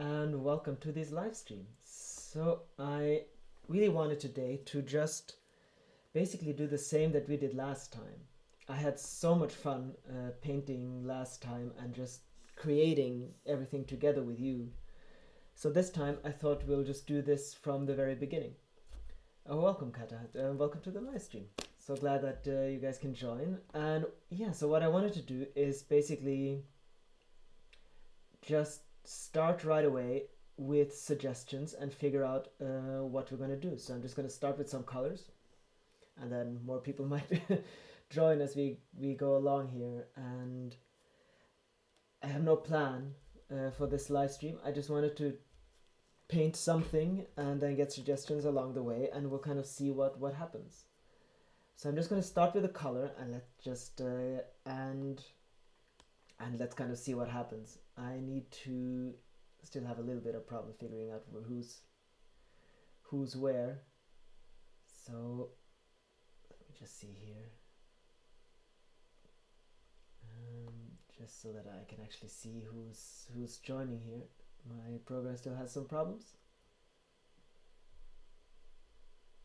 and welcome to this live stream. So I really wanted today to just basically do the same that we did last time. I had so much fun painting last time and just creating everything together with you. So this time I thought we'll just do this from the very beginning. Welcome Kata, welcome to the live stream. So glad that you guys can join. And yeah, so what I wanted to do is basically just start right away with suggestions and figure out what we're going to do. So I'm just going to start with some colors, and then more people might join as we go along here. And I have no plan for this live stream. I just wanted to paint something and then get suggestions along the way, and we'll kind of see what happens. So I'm just going to start with a color, and let's just and let's kind of see what happens. I need to still have a little bit of problem figuring out who's where. So let me just see here. Just so that I can actually see who's joining here. My program still has some problems.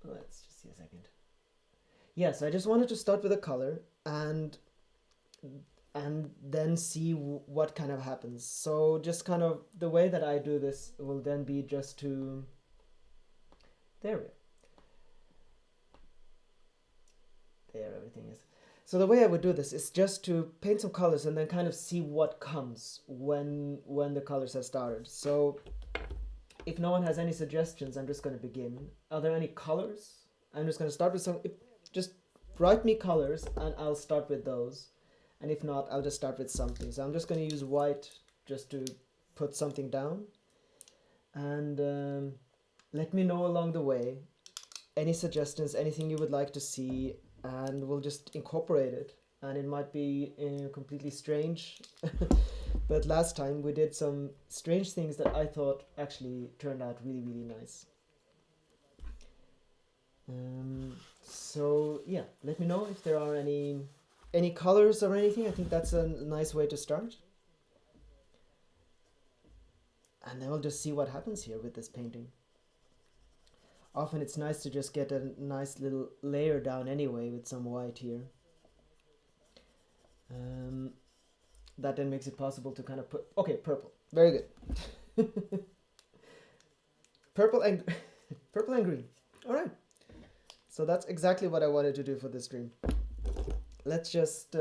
Let's just see a second. Yes, I just wanted to start with a color and then see what kind of happens. So just kind of the way that I do this will then be just to, there everything is. So the way I would do this is just to paint some colors and then kind of see what comes when the colors have started. So if no one has any suggestions, I'm just going to begin. Are there any colors? I'm just going to start with some, just write me colors and I'll start with those. And if not, I'll just start with something. So I'm just going to use white just to put something down. And let me know along the way any suggestions, anything you would like to see, and we'll just incorporate it. And it might be completely strange. But last time we did some strange things that I thought actually turned out really, really nice. So yeah, let me know if there are any colors or anything. I think that's a nice way to start. And then we'll just see what happens here with this painting. Often it's nice to just get a nice little layer down anyway with some white here. That then makes it possible to kind of put, okay, purple, very good. purple and green. All right, so that's exactly what I wanted to do for this stream. Let's just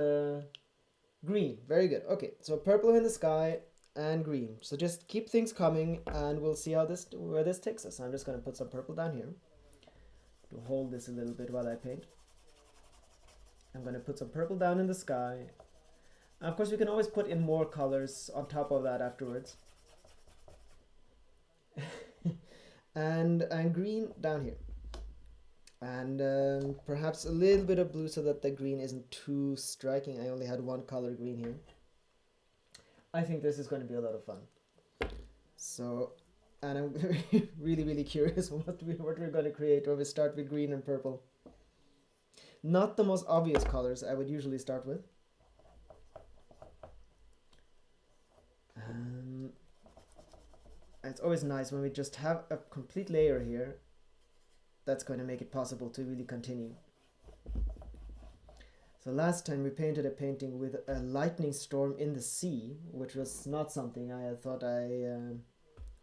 green, very good. Okay, so purple in the sky and green. So just keep things coming and we'll see how where this takes us. I'm just going to put some purple down here to hold this a little bit while I paint. I'm going to put some purple down in the sky. And of course we can always put in more colors on top of that afterwards. and green down here. And perhaps a little bit of blue so that the green isn't too striking. I only had one color green here. I think this is going to be a lot of fun. So, and I'm really, really curious what we're going to create when we start with green and purple. Not the most obvious colors I would usually start with. It's always nice when we just have a complete layer here. That's going to make it possible to really continue. So last time we painted a painting with a lightning storm in the sea, which was not something I had thought I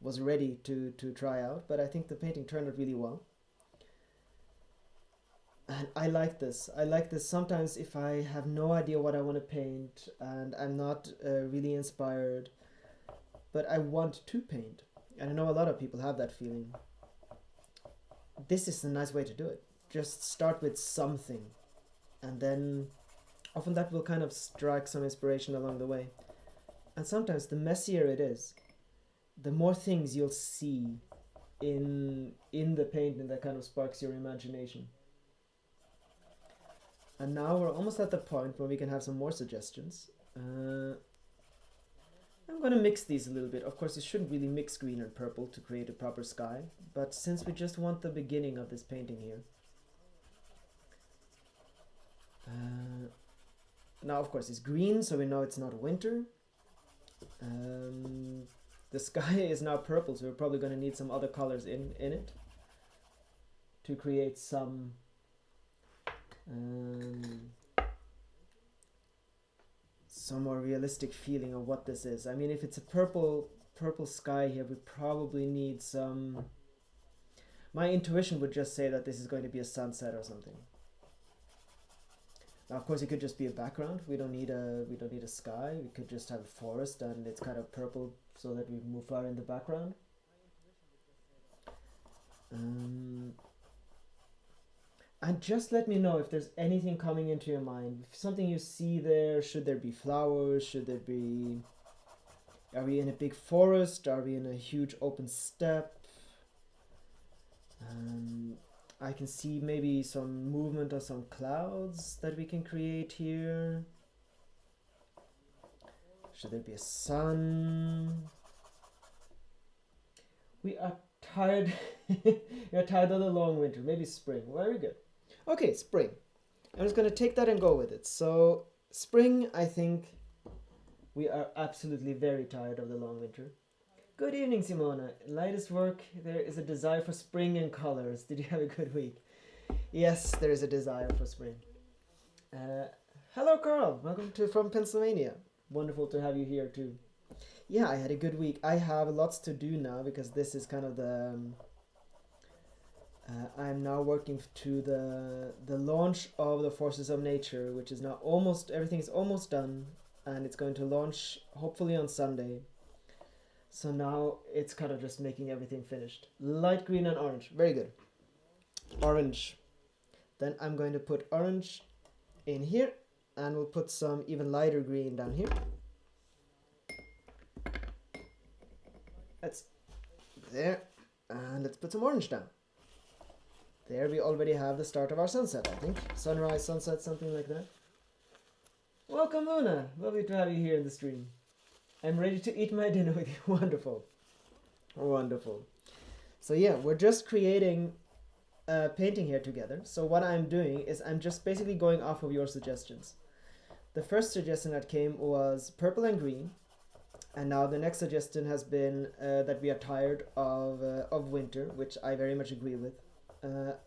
was ready to try out, but I think the painting turned out really well. And I like this. I like this sometimes if I have no idea what I want to paint and I'm not really inspired, but I want to paint. And I know a lot of people have that feeling. This is a nice way to do it. Just start with something. And then often that will kind of strike some inspiration along the way. And sometimes the messier it is, the more things you'll see in the painting that kind of sparks your imagination. And now we're almost at the point where we can have some more suggestions. I'm going to mix these a little bit. Of course, you shouldn't really mix green and purple to create a proper sky, but since we just want the beginning of this painting here. Now, of course, it's green, so we know it's not winter. The sky is now purple, so we're probably going to need some other colors in it to create some more realistic feeling of what this is. I mean, if it's a purple sky here, we probably need some... My intuition would just say that this is going to be a sunset or something. Now, of course, it could just be a background. We don't need a sky. We could just have a forest and it's kind of purple so that we move far in the background. And just let me know if there's anything coming into your mind. If something you see there, should there be flowers? Should there be... Are we in a big forest? Are we in a huge open steppe? I can see maybe some movement of some clouds that we can create here. Should there be a sun? We are tired. We are tired of the long winter. Maybe spring. Very good. Okay, spring. I'm just going to take that and go with it. So spring, I think we are absolutely very tired of the long winter. Good evening, Simona. In latest work, there is a desire for spring and colors. Did you have a good week? Yes, there is a desire for spring. Hello, Carl. Welcome from Pennsylvania. Wonderful to have you here too. Yeah, I had a good week. I have lots to do now because this is kind of the... I'm now working to the launch of the Forces of Nature, which is now almost... Everything is almost done. And it's going to launch hopefully on Sunday. So now it's kind of just making everything finished. Light green and orange. Very good. Orange. Then I'm going to put orange in here. And we'll put some even lighter green down here. That's there. And let's put some orange down. There we already have the start of our sunset, I think. Sunrise, sunset, something like that. Welcome, Luna. Lovely to have you here in the stream. I'm ready to eat my dinner with you. Wonderful. Wonderful. So yeah, we're just creating a painting here together. So what I'm doing is I'm just basically going off of your suggestions. The first suggestion that came was purple and green. And now the next suggestion has been that we are tired of winter, which I very much agree with.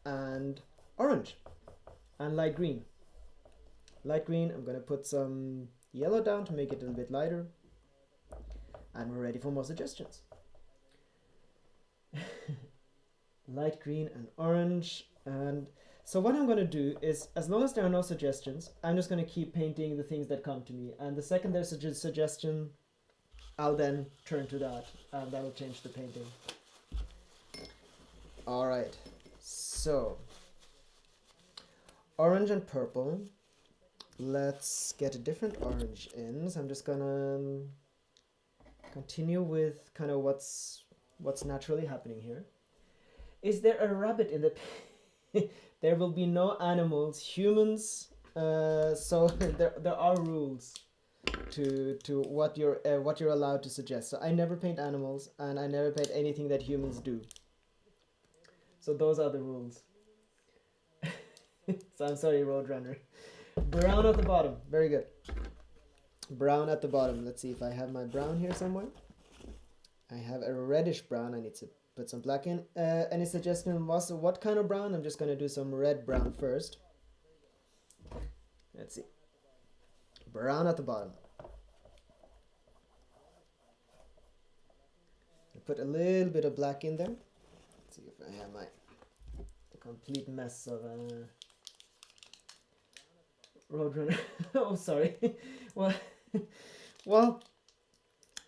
And orange and light green. Light green, I'm going to put some yellow down to make it a little bit lighter. And we're ready for more suggestions. Light green and orange. And so what I'm going to do is, as long as there are no suggestions, I'm just going to keep painting the things that come to me. And the second there's a suggestion, I'll then turn to that. And that'll change the painting. All right. So, orange and purple. Let's get a different orange in. So I'm just going to continue with kind of what's naturally happening here. Is there a rabbit in the... There will be no animals, humans, so there are rules to what you're allowed to suggest. So I never paint animals and I never paint anything that humans do. So those are the rules. So I'm sorry, Roadrunner. Brown at the bottom. Very good. Brown at the bottom. Let's see if I have my brown here somewhere. I have a reddish brown. I need to put some black in. Any suggestion was what kind of brown? I'm just going to do some red brown first. Let's see. Brown at the bottom. Put a little bit of black in there. Let's see if I have my complete mess of Roadrunner. Oh, sorry. Well,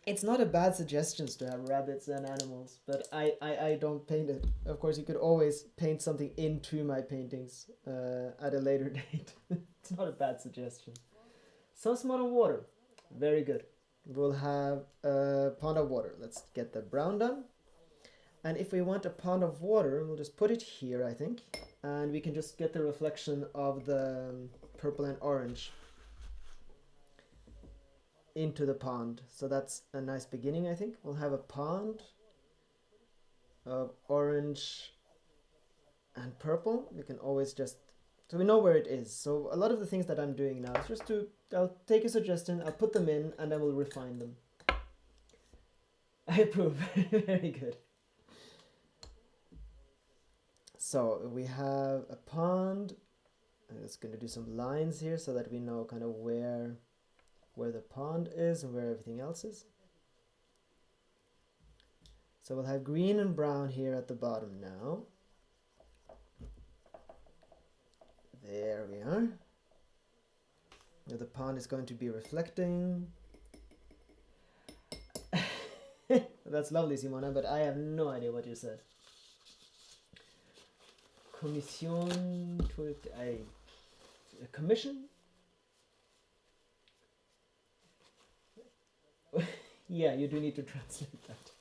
it's not a bad suggestion to have rabbits and animals, but I don't paint it. Of course, you could always paint something into my paintings at a later date. It's not a bad suggestion. Some small water. Very good. We'll have a pond of water. Let's get the brown done. And if we want a pond of water, we'll just put it here, I think. And we can just get the reflection of the purple and orange into the pond. So that's a nice beginning, I think. We'll have a pond of orange and purple. We can always just... So we know where it is. So a lot of the things that I'm doing now is just to... I'll take a suggestion, I'll put them in, and then we'll refine them. I approve. Very good. So we have a pond. I'm just going to do some lines here so that we know kind of where the pond is and where everything else is. So we'll have green and brown here at the bottom now. There we are. Now the pond is going to be reflecting. That's lovely, Simona, but I have no idea what you said. Commission, a commission? Yeah, you do need to translate that.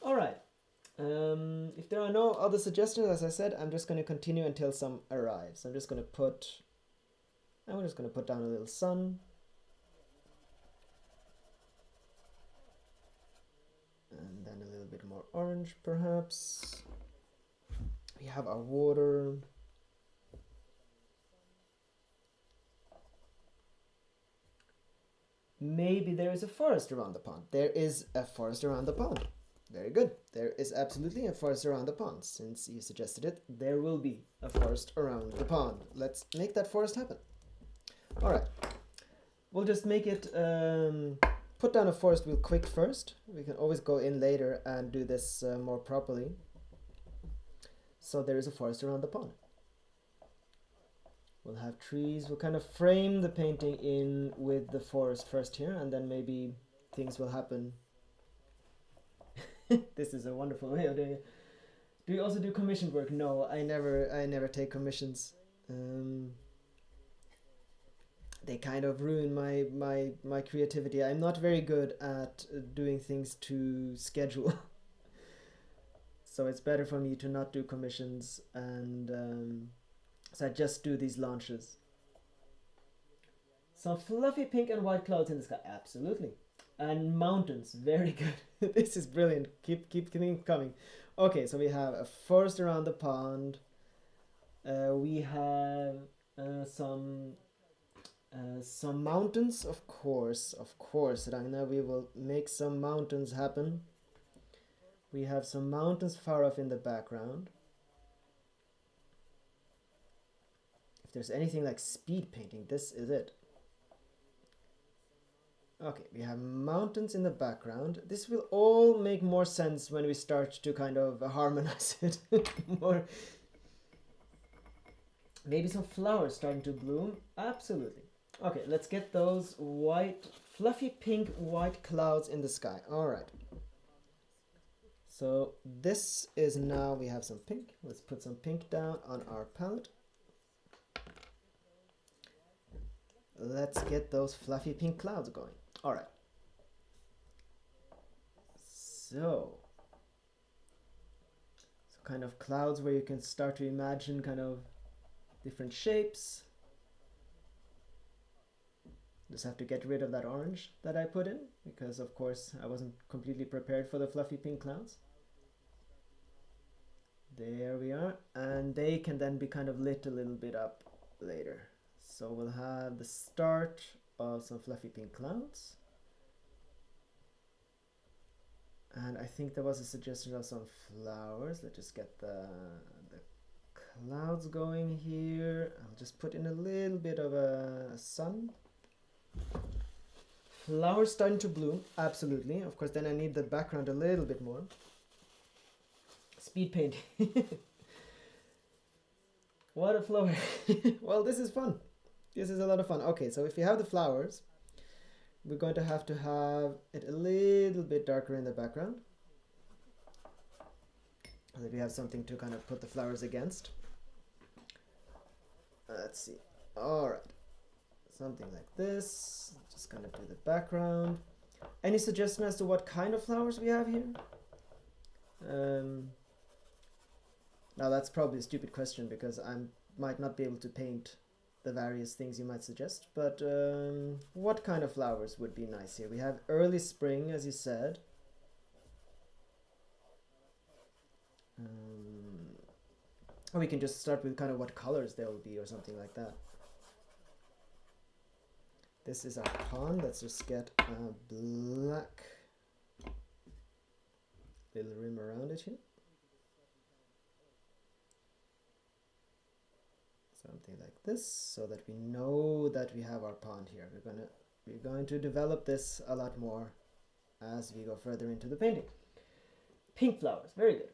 All right. If there are no other suggestions, as I said, I'm just going to continue until some arrives. I'm just going to put down a little sun. And then a little bit more orange, perhaps. We have our water. Maybe there is a forest around the pond. There is a forest around the pond. Very good. There is absolutely a forest around the pond. Since you suggested it, there will be a forest around the pond. Let's make that forest happen. All right. We'll just make it, put down a forest real quick first. We can always go in later and do this more properly. So there is a forest around the pond. We'll have trees. We'll kind of frame the painting in with the forest first here, and then maybe things will happen. This is a wonderful way of doing it. Do you also do commission work? No, I never take commissions. They kind of ruin my creativity. I'm not very good at doing things to schedule. So it's better for me to not do commissions, and so I just do these launches. Some fluffy pink and white clouds in the sky. Absolutely. And mountains. Very good. This is brilliant. Keep coming. Okay, so we have a forest around the pond. We have some mountains, of course, Ragnar. We will make some mountains happen. We have some mountains far off in the background. If there's anything like speed painting, this is it. Okay, we have mountains in the background. This will all make more sense when we start to kind of harmonize it more. Maybe some flowers starting to bloom. Absolutely. Okay, let's get those white, fluffy pink white clouds in the sky. All right. So this is now, we have some pink. Let's put some pink down on our palette. Let's get those fluffy pink clouds going. All right. So kind of clouds where you can start to imagine kind of different shapes. Just have to get rid of that orange that I put in, because of course I wasn't completely prepared for the fluffy pink clouds. There we are, and they can then be kind of lit a little bit up later. So we'll have the start of some fluffy pink clouds. And I think there was a suggestion of some flowers. Let's just get the clouds going here. I'll just put in a little bit of a sun. Flowers starting to bloom, absolutely. Of course, then I need the background a little bit more. Speed paint. What a flower. Well, this is fun. This is a lot of fun. Okay, so if you have the flowers, we're going to have it a little bit darker in the background, so that we have something to kind of put the flowers against. Let's see. All right. Something like this. Just gonna do the background. Any suggestion as to what kind of flowers we have here? Now that's probably a stupid question, because I might not be able to paint the various things you might suggest, but what kind of flowers would be nice here? We have early spring, as you said. Or we can just start with kind of what colors there will be, or something like that. This is our pond. Let's just get a black little rim around it here. Something like this, so that we know that we have our pond here. We're going to develop this a lot more as we go further into the painting. Pink flowers, very good.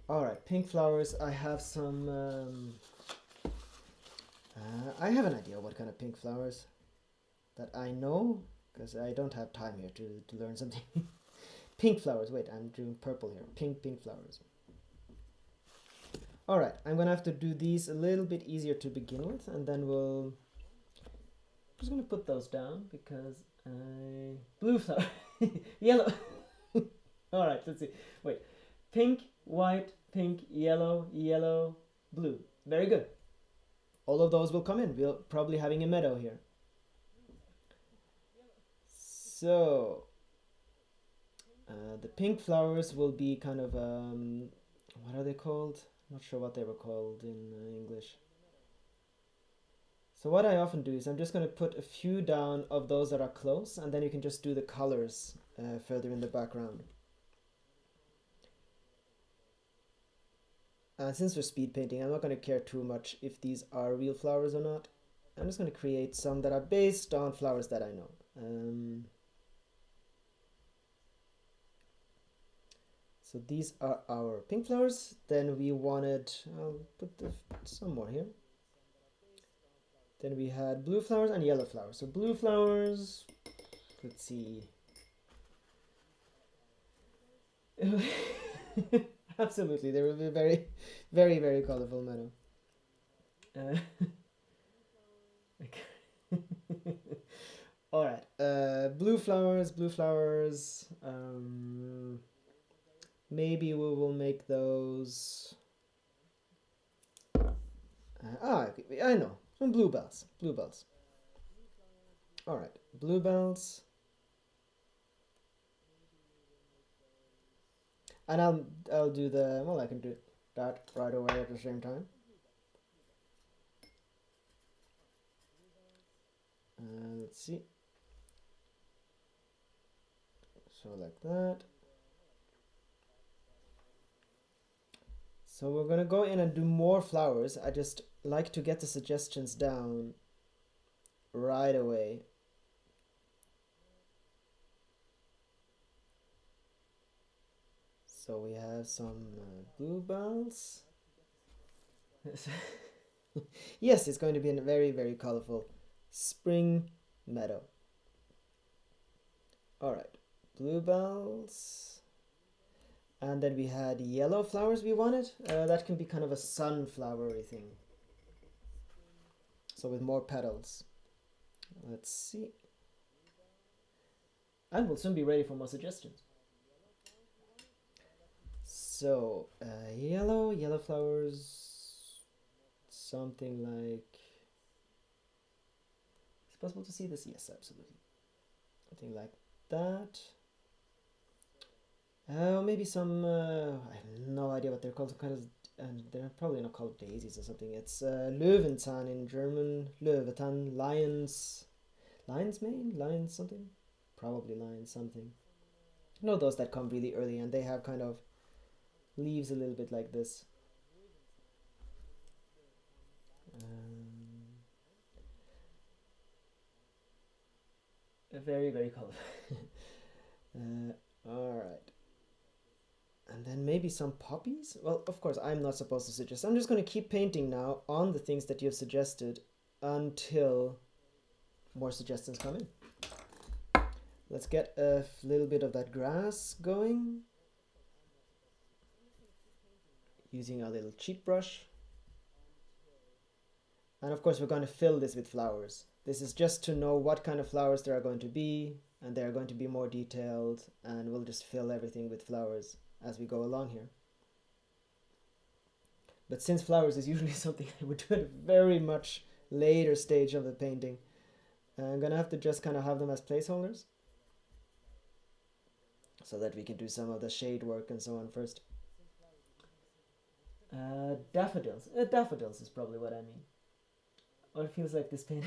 All right, pink flowers. I have some. I have an idea what kind of pink flowers that I know, because I don't have time here to learn something. Pink flowers. Wait, I'm doing purple here. Pink flowers. All right, I'm gonna have to do these a little bit easier to begin with, and then I'm just gonna put those down because blue flower, yellow. All right, let's see. Wait, pink, white, pink, yellow, yellow, blue. Very good. All of those will come in. We're probably having a meadow here. So the pink flowers will be kind of what are they called? Not sure what they were called in English. So what I often do is I'm just going to put a few down of those that are close, and then you can just do the colors further in the background. Since we're speed painting, I'm not going to care too much if these are real flowers or not. I'm just going to create some that are based on flowers that I know. So these are our pink flowers. Then we wanted, I'll put some more here. Then we had blue flowers and yellow flowers. So blue flowers, let's see. Absolutely, there will be very, very, very colorful meadow. All right, blue flowers. Maybe we will make those. I know, some bluebells. All right, bluebells. And I'll do the, well, I can do that right away at the same time. Let's see. So like that. So we're gonna go in and do more flowers. I just like to get the suggestions down right away. So we have some bluebells. Yes, it's going to be a very, very colorful spring meadow. All right, bluebells. And then we had yellow flowers we wanted. That can be kind of a sunflowery thing. So with more petals. Let's see. And we'll soon be ready for more suggestions. So yellow flowers, something like, is it possible to see this? Yes, absolutely. Something like that. Maybe some, I have no idea what they're called, some kind of, and they're probably not called daisies or something. It's Löwenzahn in German, Löwenzahn, lion's mane, lion something, probably lion something. You know those that come really early and they have kind of leaves a little bit like this. Very, very colorful. All right. And then maybe some poppies? Well, of course, I'm not supposed to suggest. I'm just going to keep painting now on the things that you've suggested until more suggestions come in. Let's get a little bit of that grass going. Using our little cheat brush. And of course, we're going to fill this with flowers. This is just to know what kind of flowers there are going to be, and they're going to be more detailed, and we'll just fill everything with flowers as we go along here. But since flowers is usually something I would do at a very much later stage of the painting, I'm gonna have to just kind of have them as placeholders so that we can do some of the shade work and so on first. Daffodils. Daffodils is probably what I mean. Or it feels like this paint.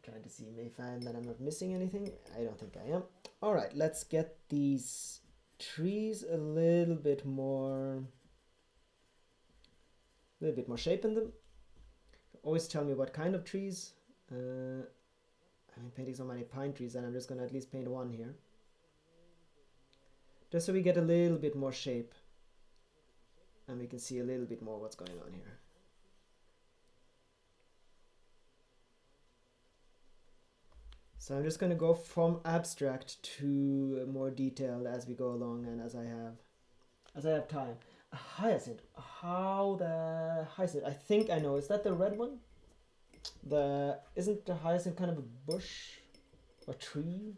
Trying to see if I'm not missing anything. I don't think I am. All right, let's get these trees a little bit more shape in them. Always tell me what kind of trees. I'm painting so many pine trees, and I'm just gonna at least paint one here, just so we get a little bit more shape, and we can see a little bit more what's going on here. So I'm just going to go from abstract to more detailed as we go along and as I have time. A hyacinth. How the hyacinth? I think I know. Is that the red one? Isn't the hyacinth kind of a bush or tree?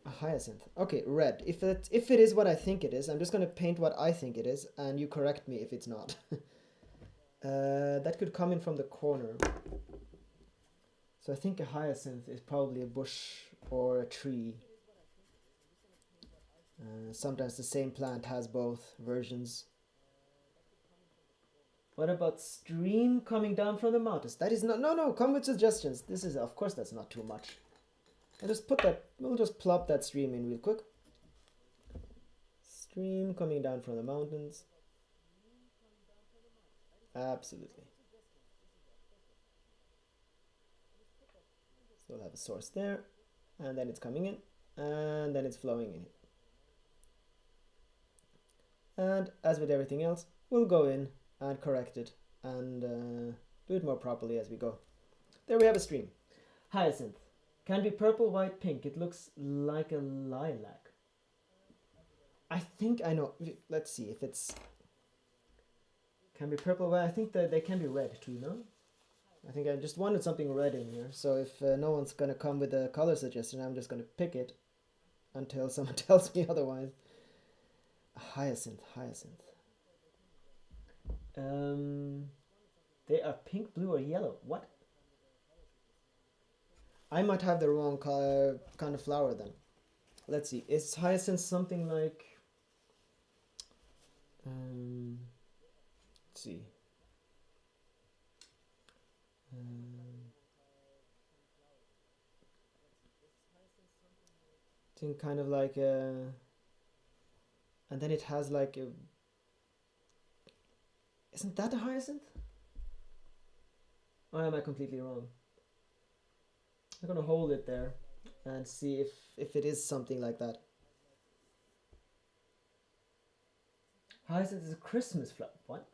A hyacinth. Okay, red. If it is what I think it is, I'm just going to paint what I think it is, and you correct me if it's not. That could come in from the corner. So I think a hyacinth is probably a bush or a tree. Sometimes the same plant has both versions. What about stream coming down from the mountains? That is not, no, come with suggestions. This is, of course, that's not too much. We'll just plop that stream in real quick. Stream coming down from the mountains. Absolutely. So we'll have a source there, and then it's coming in, and then it's flowing in. And as with everything else, we'll go in and correct it and do it more properly as we go. There we have a stream. Hyacinth. Can be purple, white, pink. It looks like a lilac. I think I know. Let's see if it's... Can be purple, white. I think that they can be red too, no? I think I just wanted something red in here. So if no one's going to come with a color suggestion, I'm just going to pick it until someone tells me otherwise. Hyacinth. They are pink, blue, or yellow. What? I might have the wrong color, kind of flower then. Let's see. Is hyacinth something like... let's see. I think kind of like a... And then it has like a... Isn't that a hyacinth? Or am I completely wrong? I'm gonna hold it there and see if it is something like that. Hyacinth is a Christmas flower. What?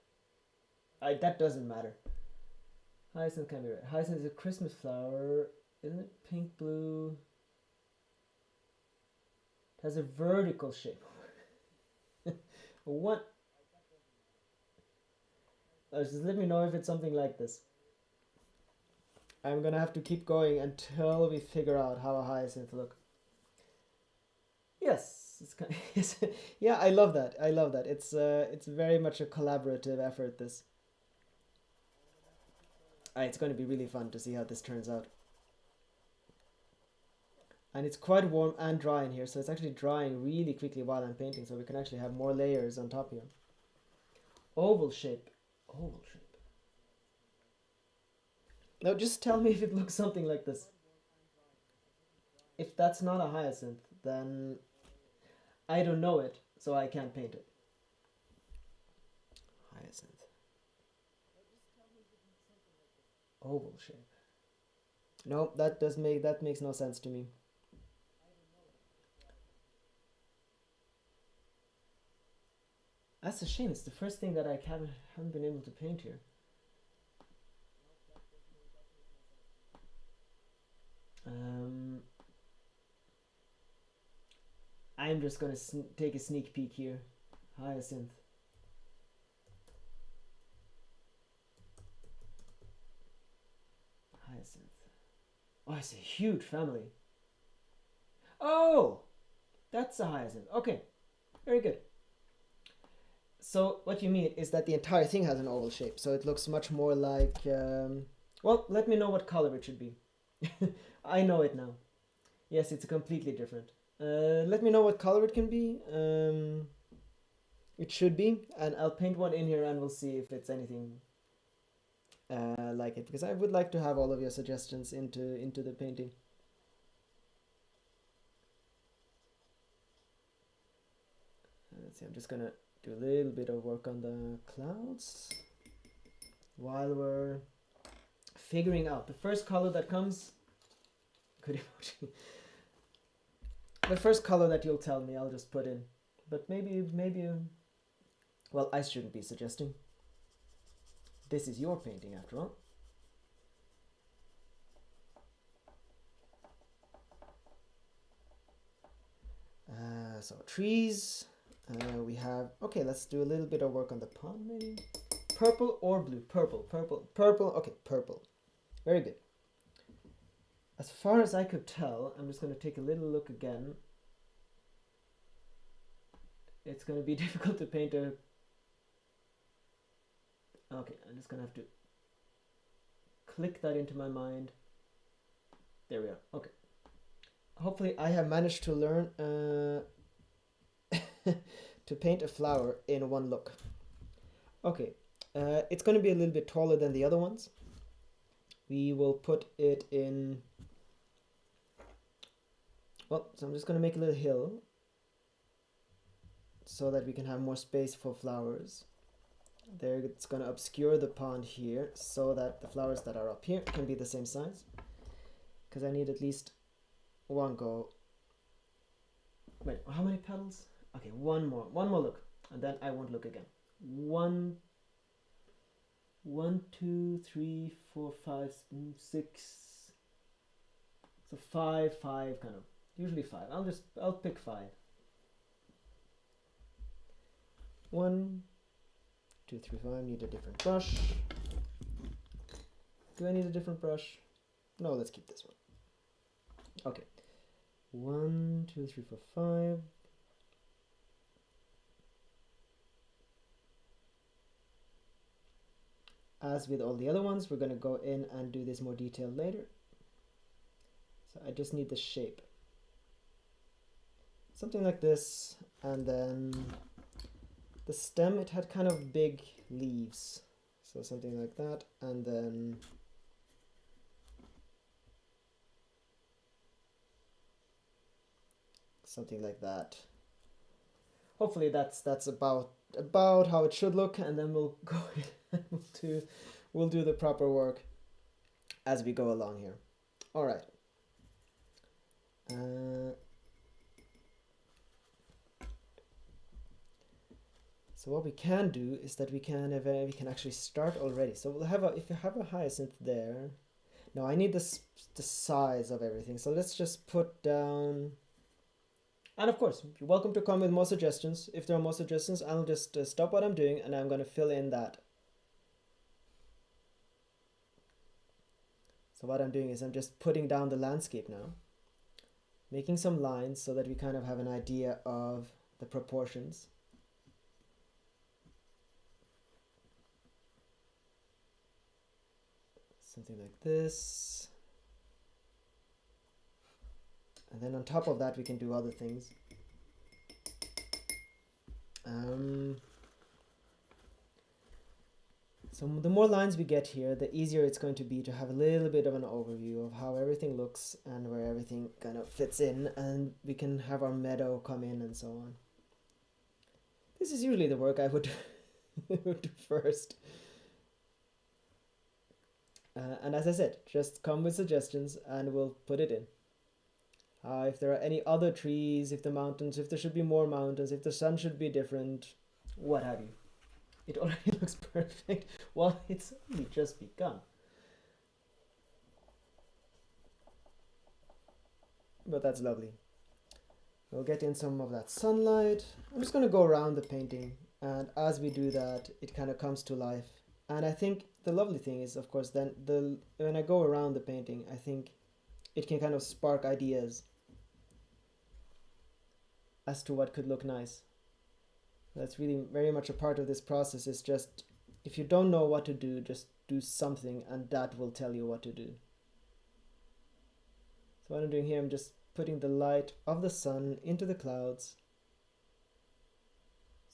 That doesn't matter. Hyacinth can be red. Hyacinth is a Christmas flower. Isn't it pink, blue? It has a vertical shape. What? Just let me know if it's something like this. I'm gonna have to keep going until we figure out how a hyacinth look. Yes, it's kind of, yeah, I love that. It's very much a collaborative effort, this. It's going to be really fun to see how this turns out. And it's quite warm and dry in here, so it's actually drying really quickly while I'm painting, so we can actually have more layers on top here. Oval shape. Now just tell me if it looks something like this. If that's not a hyacinth, then I don't know it, so I can't paint it. Hyacinth. Oval shape. No, that makes no sense to me. That's a shame. It's the first thing that I haven't been able to paint here. I'm just gonna take a sneak peek here. Hyacinth. Oh, it's a huge family. Oh, that's a hyacinth. Okay, very good. So what you mean is that the entire thing has an oval shape, so it looks much more like... well, let me know what color it should be. I know it now. Yes, it's completely different. Let me know what color it can be. It should be, and I'll paint one in here and we'll see if it's anything like it, because I would like to have all of your suggestions into the painting. Let's see, I'm just gonna do a little bit of work on the clouds while we're figuring out the first color that comes. Good emoji. The first color that you'll tell me, I'll just put in. But maybe, well, I shouldn't be suggesting. This is your painting after all. So trees, we have, okay, let's do a little bit of work on the pond maybe. Purple or blue? Purple, okay, purple. Very good. As far as I could tell, I'm just going to take a little look again. It's going to be difficult to paint a... Okay, I'm just going to have to click that into my mind. There we are. Okay. Hopefully I have managed to learn to paint a flower in one look. Okay, it's going to be a little bit taller than the other ones. We will put it in... Well, so I'm just going to make a little hill so that we can have more space for flowers. There, it's going to obscure the pond here so that the flowers that are up here can be the same size. Because I need at least one go. Wait, how many petals? Okay, one more look, and then I won't look again. 1, 2, 3, 4, 5, 6. So 5, kind of. Usually 5. I'll pick 5. 1, 2, 3, 5. Need a different brush. Do I need a different brush? No, let's keep this one. Okay. 1, 2, 3, 4, 5. As with all the other ones, we're going to go in and do this more detailed later. So I just need the shape. Something like this, and then the stem, it had kind of big leaves. So something like that, and then something like that. Hopefully that's about how it should look, and then we'll go we'll do the proper work as we go along here. All right. So what we can do is that we can actually start already. So we'll have if you have a hyacinth there. No, I need the size of everything. So let's just put down. And of course, you're welcome to come with more suggestions. If there are more suggestions, I'll just stop what I'm doing and I'm going to fill in that. So what I'm doing is I'm just putting down the landscape now, making some lines so that we kind of have an idea of the proportions. Something like this. And then on top of that, we can do other things. So the more lines we get here, the easier it's going to be to have a little bit of an overview of how everything looks and where everything kind of fits in, and we can have our meadow come in and so on. This is usually the work I would do first. And as I said, just come with suggestions and we'll put it in. If there are any other trees, if the mountains, if there should be more mountains, if the sun should be different, what have you. It already looks perfect. Well, it's only just begun. But that's lovely. We'll get in some of that sunlight. I'm just going to go around the painting, and as we do that, it kind of comes to life. And I think the lovely thing is, of course, then when I go around the painting, I think it can kind of spark ideas as to what could look nice. That's really very much a part of this process, is just, if you don't know what to do, just do something and that will tell you what to do. So what I'm doing here, I'm just putting the light of the sun into the clouds.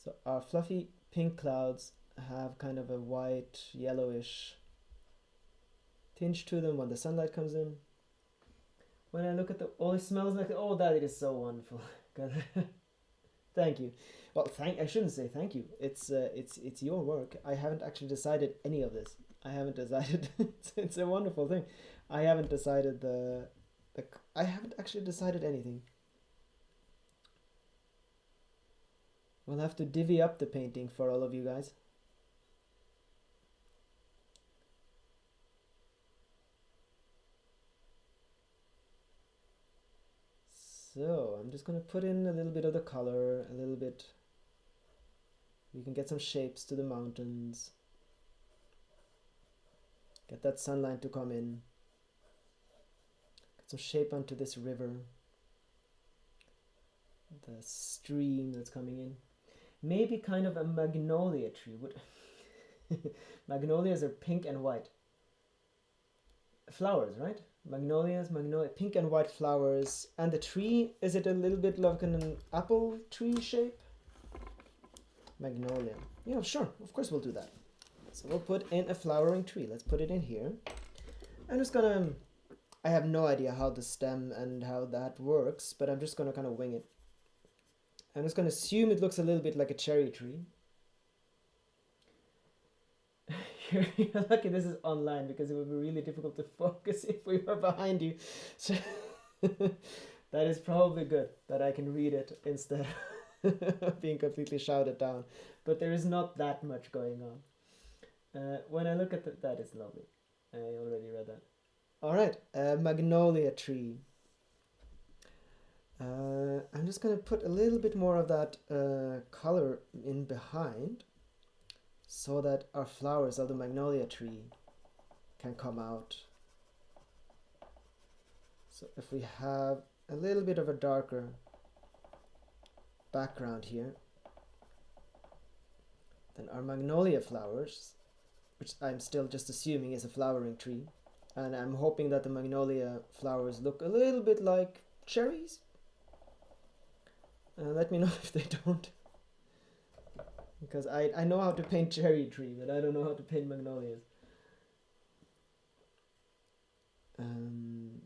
So our fluffy pink clouds have kind of a white, yellowish tinge to them when the sunlight comes in. When I look at the, oh, it smells like, oh, that it is so wonderful. Thank you. Well, I shouldn't say thank you. It's your work. I haven't actually decided any of this. I haven't decided. It's a wonderful thing. I haven't decided I haven't actually decided anything. We'll have to divvy up the painting for all of you guys. So I'm just going to put in a little bit of the color, a little bit. We can get some shapes to the mountains. Get that sunlight to come in. Get some shape onto this river. The stream that's coming in. Maybe kind of a magnolia tree. Magnolias are pink and white. Flowers, right? Magnolia, pink and white flowers. And the tree, is it a little bit like an apple tree shape? Magnolia. Yeah, sure. Of course we'll do that. So we'll put in a flowering tree. Let's put it in here. I'm just gonna... I have no idea how the stem and how that works, but I'm just gonna kind of wing it. I'm just gonna assume it looks a little bit like a cherry tree. You're lucky this is online because it would be really difficult to focus if we were behind you. So that is probably good that I can read it instead of being completely shouted down. But there is not that much going on. When I look at that is lovely. I already read that. All right, magnolia tree. I'm just going to put a little bit more of that color in behind, so that our flowers of the magnolia tree can come out. So if we have a little bit of a darker background here, then our magnolia flowers, which I'm still just assuming is a flowering tree, and I'm hoping that the magnolia flowers look a little bit like cherries. Let me know if they don't. Because I know how to paint cherry tree, but I don't know how to paint magnolias. I'm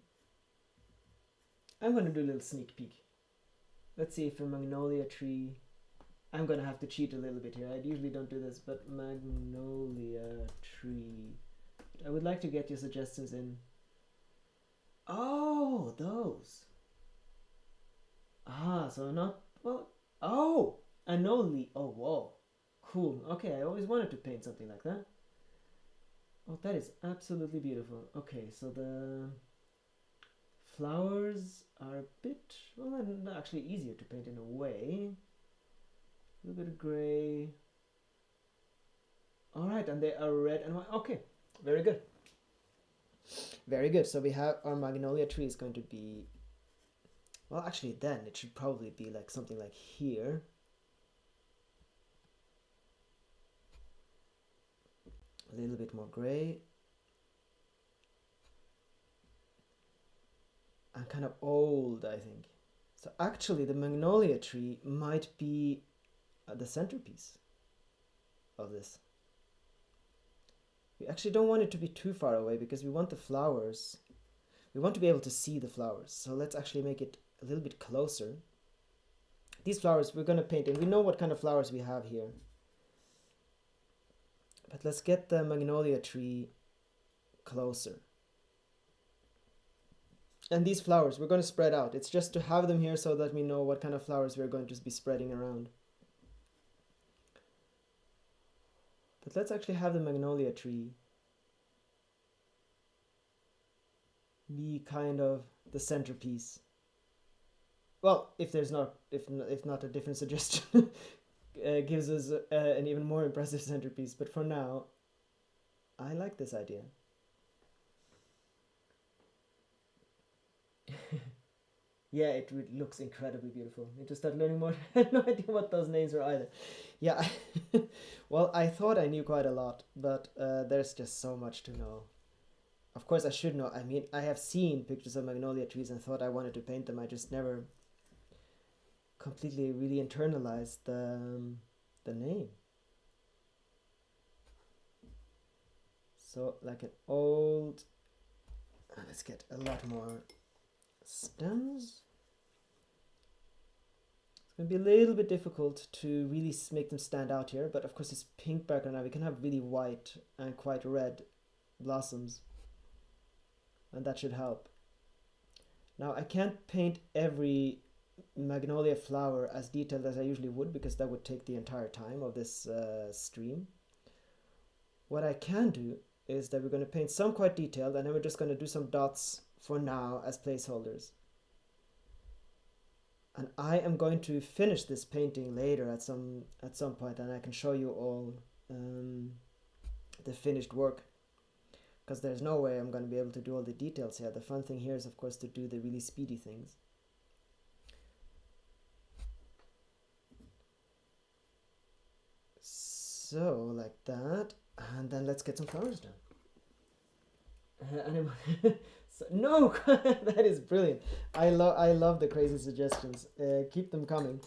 going to do a little sneak peek. Let's see if a magnolia tree... I'm going to have to cheat a little bit here. I usually don't do this, but magnolia tree. I would like to get your suggestions in. Oh, those. Ah, so not... Well, oh! Anole. Oh, whoa. Cool. Okay, I always wanted to paint something like that. Oh, that is absolutely beautiful. Okay, so the flowers are a bit, well, actually easier to paint in a way. A little bit of gray. All right, and they are red and white. Okay, very good. Very good. So we have our magnolia tree is going to be, well, actually then it should probably be like something like here. A little bit more gray. And kind of old, I think. So actually the magnolia tree might be the centerpiece of this. We actually don't want it to be too far away because we want the flowers. We want to be able to see the flowers. So let's actually make it a little bit closer. These flowers we're going to paint, and we know what kind of flowers we have here. But let's get the magnolia tree closer. And these flowers, we're going to spread out. It's just to have them here so that we know what kind of flowers we're going to be spreading around. But let's actually have the magnolia tree be kind of the centerpiece. Well, if there's not, if not a different suggestion gives us an even more impressive centerpiece. But for now, I like this idea. Yeah, it looks incredibly beautiful. You just start learning more. I had no idea what those names were either. Yeah, well, I thought I knew quite a lot, but there's just so much to know. Of course, I should know. I mean, I have seen pictures of magnolia trees and thought I wanted to paint them. I just never completely really internalized the name. So, like an old Let's get a lot more stems. It's going to be a little bit difficult to really make them stand out here, but of course it's pink background now. We can have really white and quite red blossoms, and that should help. Now I can't paint every magnolia flower as detailed as I usually would, because that would take the entire time of this stream. What I can do is that we're going to paint some quite detailed, and then we're just going to do some dots for now as placeholders. And I am going to finish this painting later at some point, and I can show you all the finished work, because there's no way I'm going to be able to do all the details here. The fun thing here is, of course, to do the really speedy things. So like that, and then let's get some flowers done. So, no, that is brilliant. I love the crazy suggestions. Keep them coming.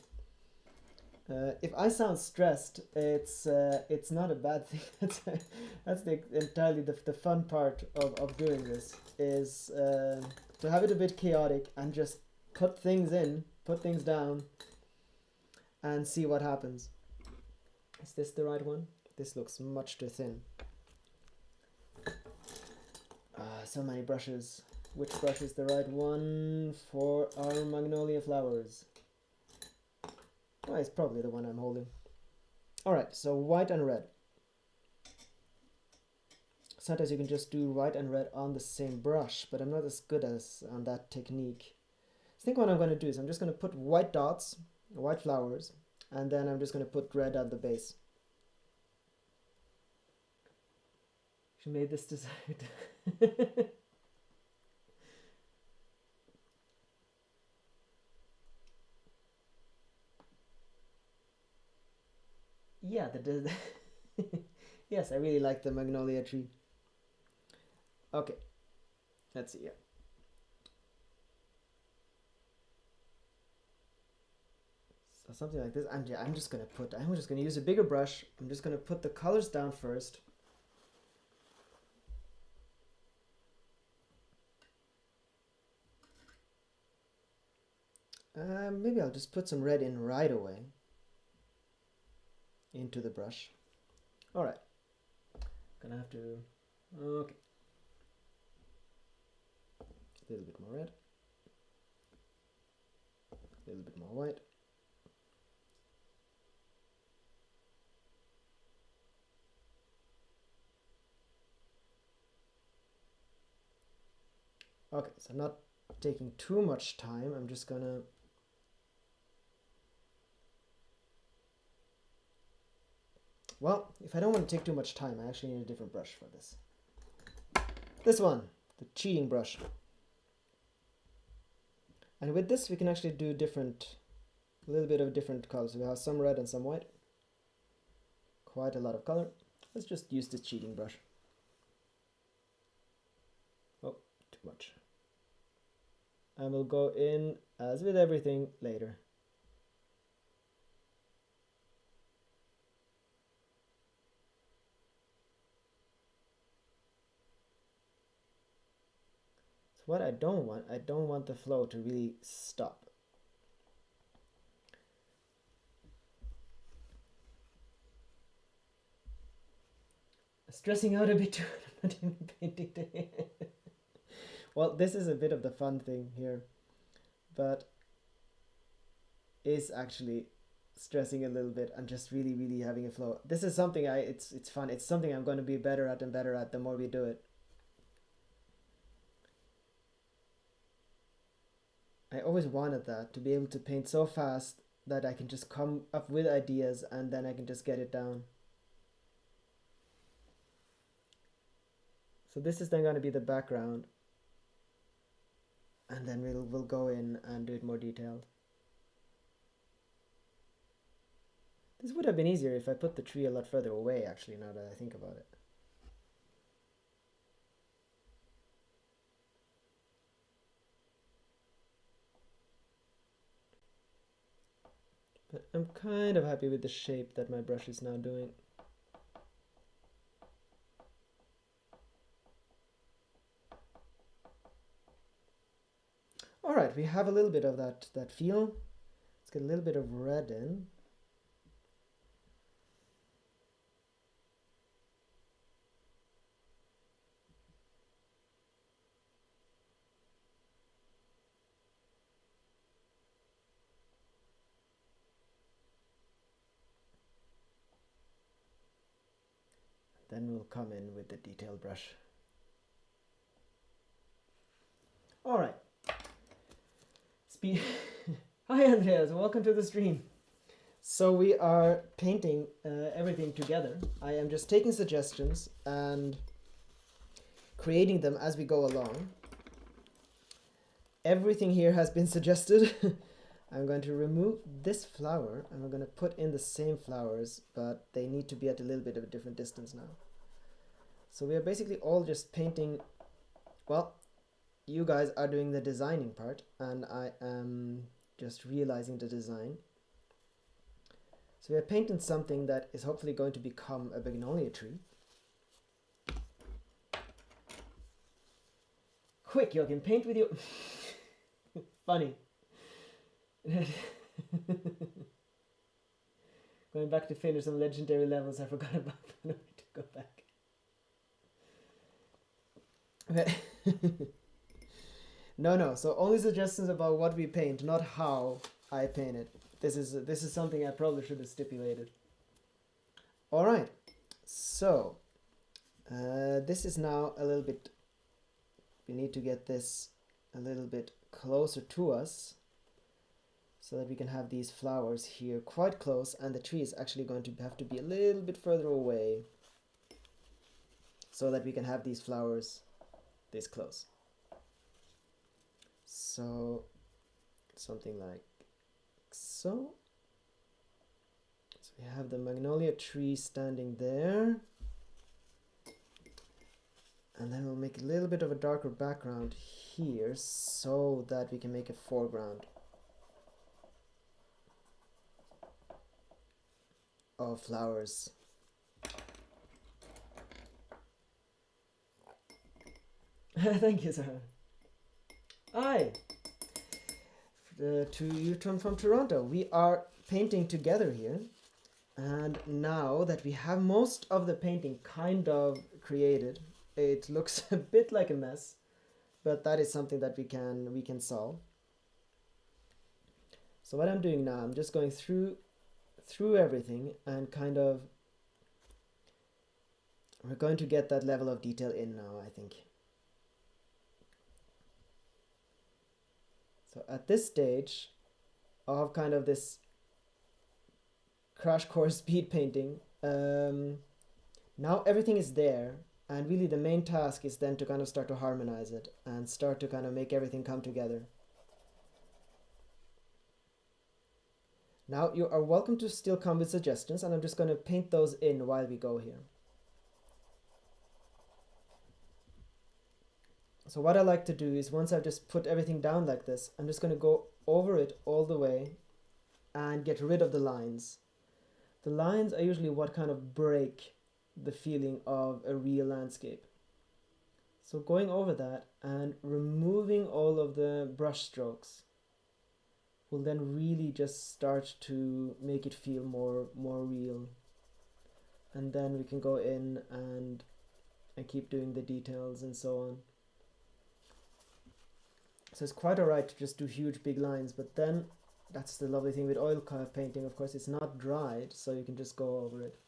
If I sound stressed, it's not a bad thing. That's entirely the fun part of doing this, is to have it a bit chaotic and just put things in, put things down, and see what happens. Is this the right one? This looks much too thin. So many brushes. Which brush is the right one for our magnolia flowers? Oh, it's probably the one I'm holding. Alright, so white and red. Sometimes you can just do white and red on the same brush, but I'm not as good as on that technique. I think what I'm going to do is I'm just going to put white dots, white flowers, and then I'm just going to put red at the base. She made this design. Yeah, yes, I really like the magnolia tree. Okay, let's see here. So something like this. I'm just gonna use a bigger brush. I'm just gonna put the colors down first. Maybe I'll just put some red in right away into the brush. All right, gonna have to, okay, a little bit more red, a little bit more white. Okay, so I'm not taking too much time. I'm just gonna well, if I don't want to take too much time, I actually need a different brush for this. This one, the cheating brush. And with this, we can actually do a little bit of different colors. We have some red and some white. Quite a lot of color. Let's just use this cheating brush. Oh, too much. And we'll go in, as with everything, later. What I don't want the flow to really stop. Stressing out a bit too much in painting today. Well, this is a bit of the fun thing here, but is actually stressing a little bit and just really having a flow. This is something it's fun. It's something I'm going to be better at and better at the more we do it. I always wanted that, to be able to paint so fast that I can just come up with ideas and then I can just get it down. So this is then going to be the background, and then we'll go in and do it more detailed. This would have been easier if I put the tree a lot further away, actually, now that I think about it. But I'm kind of happy with the shape that my brush is now doing. we have a little bit of that feel. Let's get a little bit of red in. Then we'll come in with the detail brush. All right. Hi Andreas, welcome to the stream. So we are painting everything together. I am just taking suggestions and creating them as we go along. Everything here has been suggested. I'm going to remove this flower and we're going to put in the same flowers, but they need to be at a little bit of a different distance now. So we are basically all just painting. Well, you guys are doing the designing part and I am just realizing the design. So we are painting something that is hopefully going to become a magnolia tree. Quick, Joachim, paint with your... Funny. Going back to finish some legendary levels, I forgot about to go back. No, so only suggestions about what we paint, not how I paint it. This is something I probably should have stipulated. All right, so this is now a little bit, we need to get this a little bit closer to us so that we can have these flowers here quite close, and the tree is actually going to have to be a little bit further away so that we can have these flowers this close. So something like so. So we have the magnolia tree standing there. And then we'll make a little bit of a darker background here so that we can make a foreground of flowers. Thank you, Sarah. Hi! To you from Toronto. We are painting together here. And now that we have most of the painting kind of created, it looks a bit like a mess, but that is something that we can solve. So what I'm doing now, I'm just going through everything and kind of, we're going to get that level of detail in now, I think. So at this stage of kind of this crash course speed painting, now everything is there, and really the main task is then to kind of start to harmonize it and start to kind of make everything come together. Now you are welcome to still come with suggestions, and I'm just going to paint those in while we go here. So what I like to do is, once I've just put everything down like this, I'm just going to go over it all the way and get rid of the lines. The lines are usually what kind of break the feeling of a real landscape. So going over that and removing all of the brush strokes will then really just start to make it feel more real. And then we can go in and keep doing the details and so on. So it's quite alright to just do huge big lines, but then that's the lovely thing with oil painting, of course, it's not dried, so you can just go over it.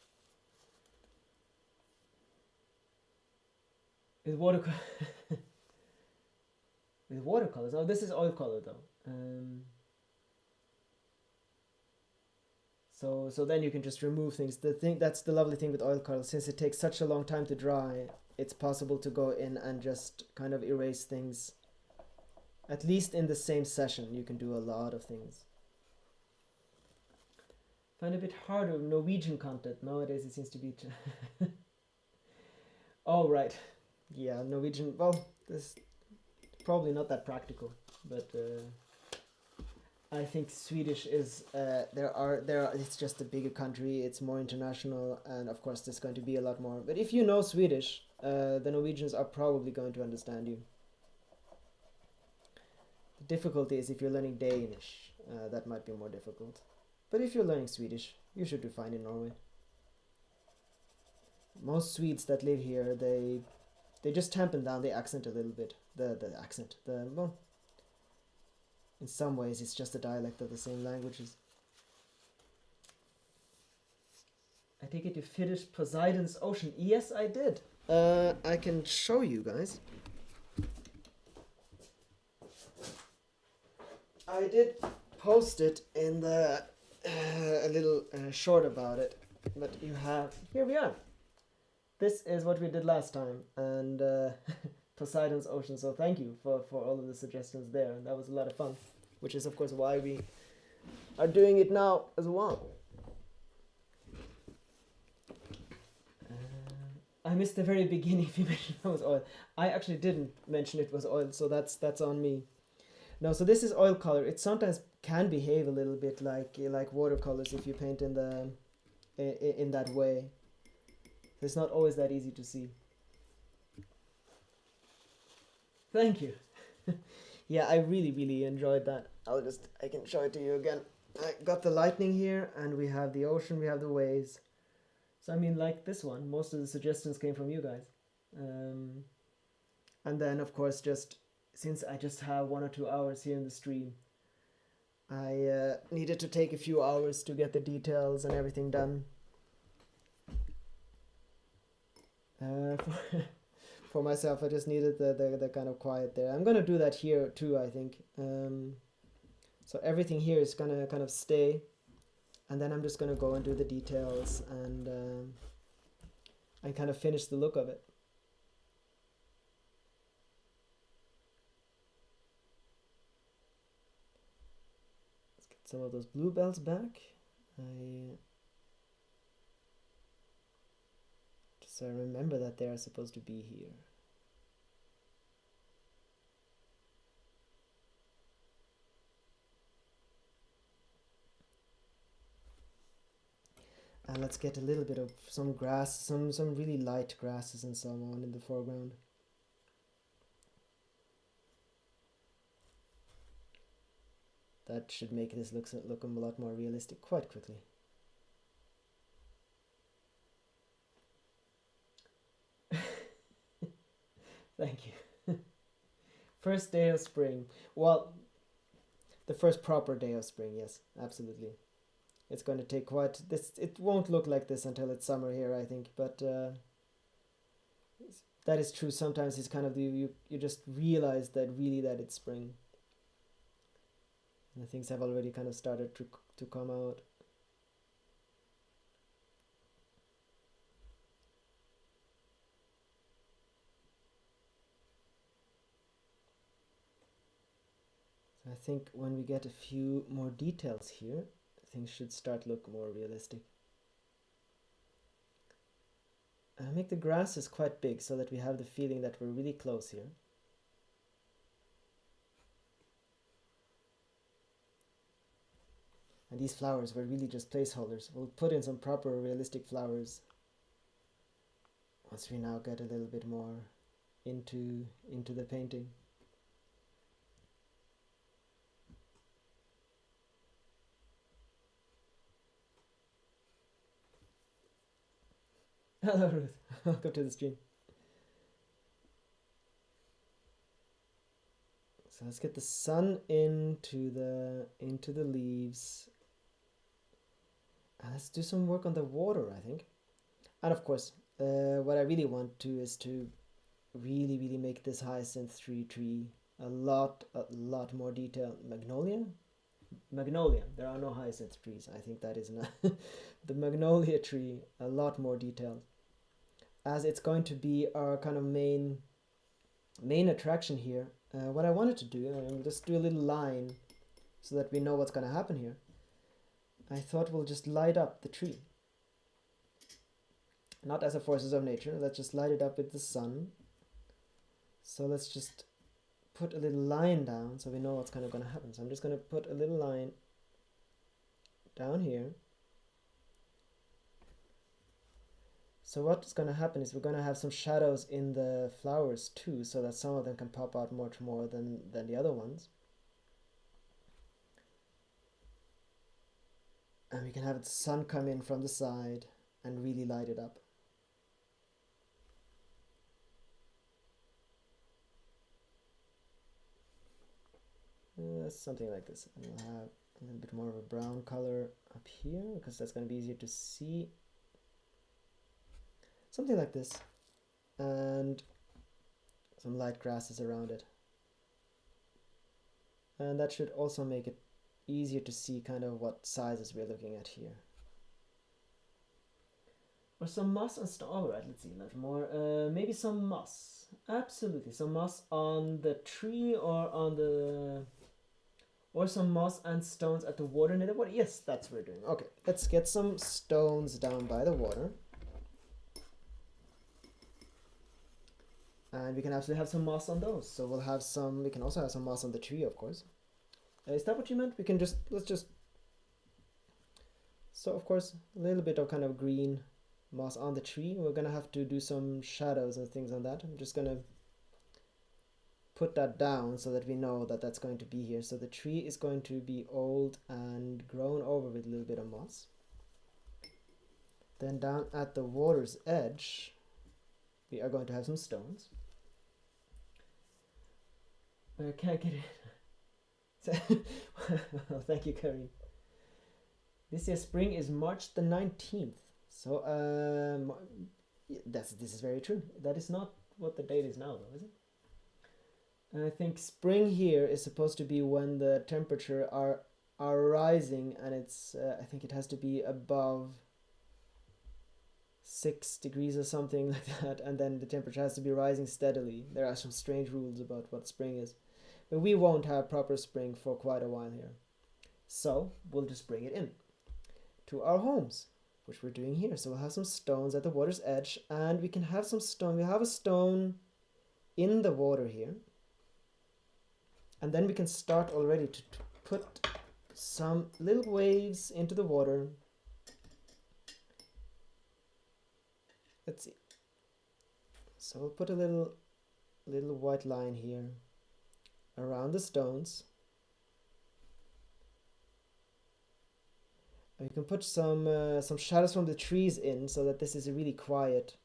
With watercolor, with watercolors. Oh, this is oil color though. So then you can just remove things. That's the lovely thing with oil color. Since it takes such a long time to dry, it's possible to go in and just kind of erase things. At least in the same session, you can do a lot of things. Find a bit harder with Norwegian content nowadays. It seems to be. Oh right, yeah, Norwegian. Well, this probably not that practical, but I think Swedish is. There are. It's just a bigger country. It's more international, and of course, there's going to be a lot more. But if you know Swedish, the Norwegians are probably going to understand you. Difficulty is if you're learning Danish, that might be more difficult. But if you're learning Swedish, you should do fine in Norway. Most Swedes that live here, they just tampen down the accent a little bit. The accent. Well, in some ways it's just a dialect of the same languages. I take it you finished Poseidon's Ocean. Yes, I did. I can show you guys. I did post it in the a little short about it, but you have, here we are. This is what we did last time, and Poseidon's Ocean, so thank you for all of the suggestions there, and that was a lot of fun, which is of course why we are doing it now as well. I missed the very beginning if you mentioned it was oil. I actually didn't mention it was oil, so that's on me. No, so this is oil color. It sometimes can behave a little bit like watercolors if you paint in that way. It's not always that easy to see. Thank you. Yeah, I really enjoyed that. I can show it to you again. I got the lightning here, and we have the ocean, we have the waves. So I mean, like this one, most of the suggestions came from you guys. And then of course, just since I just have 1 or 2 hours here in the stream, I needed to take a few hours to get the details and everything done. For myself, I just needed the kind of quiet there. I'm gonna do that here too, I think. So everything here is gonna kind of stay, and then I'm just gonna go and do the details and kind of finish the look of it. Let's get some of those bluebells back. So I remember that they are supposed to be here. And let's get a little bit of some grass, some really light grasses and so on in the foreground. That should make this look a lot more realistic quite quickly. Thank you. First day of spring. Well, the first proper day of spring, yes, absolutely. It's going to take quite this. It won't look like this until it's summer here, I think. But that is true. Sometimes it's kind of you just realize that it's spring, and things have already kind of started to come out. So I think when we get a few more details here, things should start look more realistic. I make the grasses quite big so that we have the feeling that we're really close here. And these flowers were really just placeholders. We'll put in some proper realistic flowers once we now get a little bit more into the painting. Hello Ruth, welcome to the stream. So let's get the sun into the leaves. Let's do some work on the water, I think. And of course, what I really want to is to really make this hyacinth tree a lot more detailed. Magnolia. There are no hyacinth trees. I think that is not the magnolia tree, a lot more detailed, as it's going to be our kind of main attraction here. What I wanted to do, I'll just do a little line so that we know what's going to happen here. I thought we'll just light up the tree. Not as a forces of nature, let's just light it up with the sun. So let's just put a little line down so we know what's kind of going to happen. So I'm just going to put a little line down here. So what's going to happen is we're going to have some shadows in the flowers too, so that some of them can pop out much more than the other ones. And we can have the sun come in from the side and really light it up. Something like this. And we'll have a little bit more of a brown color up here because that's going to be easier to see. Something like this. And some light grasses around it. And that should also make it easier to see kind of what sizes we're looking at here. Or some moss and stone. All right, let's see a little more. Maybe some moss. Absolutely, some moss on the tree or on the, or some moss and stones at the water near the water. Yes, that's what we're doing. Okay, let's get some stones down by the water. And we can actually have some moss on those. So we'll have some, we can also have some moss on the tree, of course. Is that what you meant? We can just, let's just, so of course, a little bit of kind of green moss on the tree. We're gonna have to do some shadows and things on that. I'm just gonna put that down so that we know that that's going to be here. So the tree is going to be old and grown over with a little bit of moss. Then down at the water's edge, we are going to have some stones. I can't get it. Well, thank you, Kareem. This year's spring is March the 19th. So this is very true. That is not what the date is now, though, is it? And I think spring here is supposed to be when the temperature are rising, and it's I think it has to be above 6 degrees or something like that, and then the temperature has to be rising steadily. There are some strange rules about what spring is, but we won't have proper spring for quite a while here. So we'll just bring it in to our homes, which we're doing here. So we'll have some stones at the water's edge, and we can have some stone. We have a stone in the water here, and then we can start already to put some little waves into the water. Let's see. So we'll put a little white line here around the stones. And we can put some shadows from the trees in so that this is really quiet.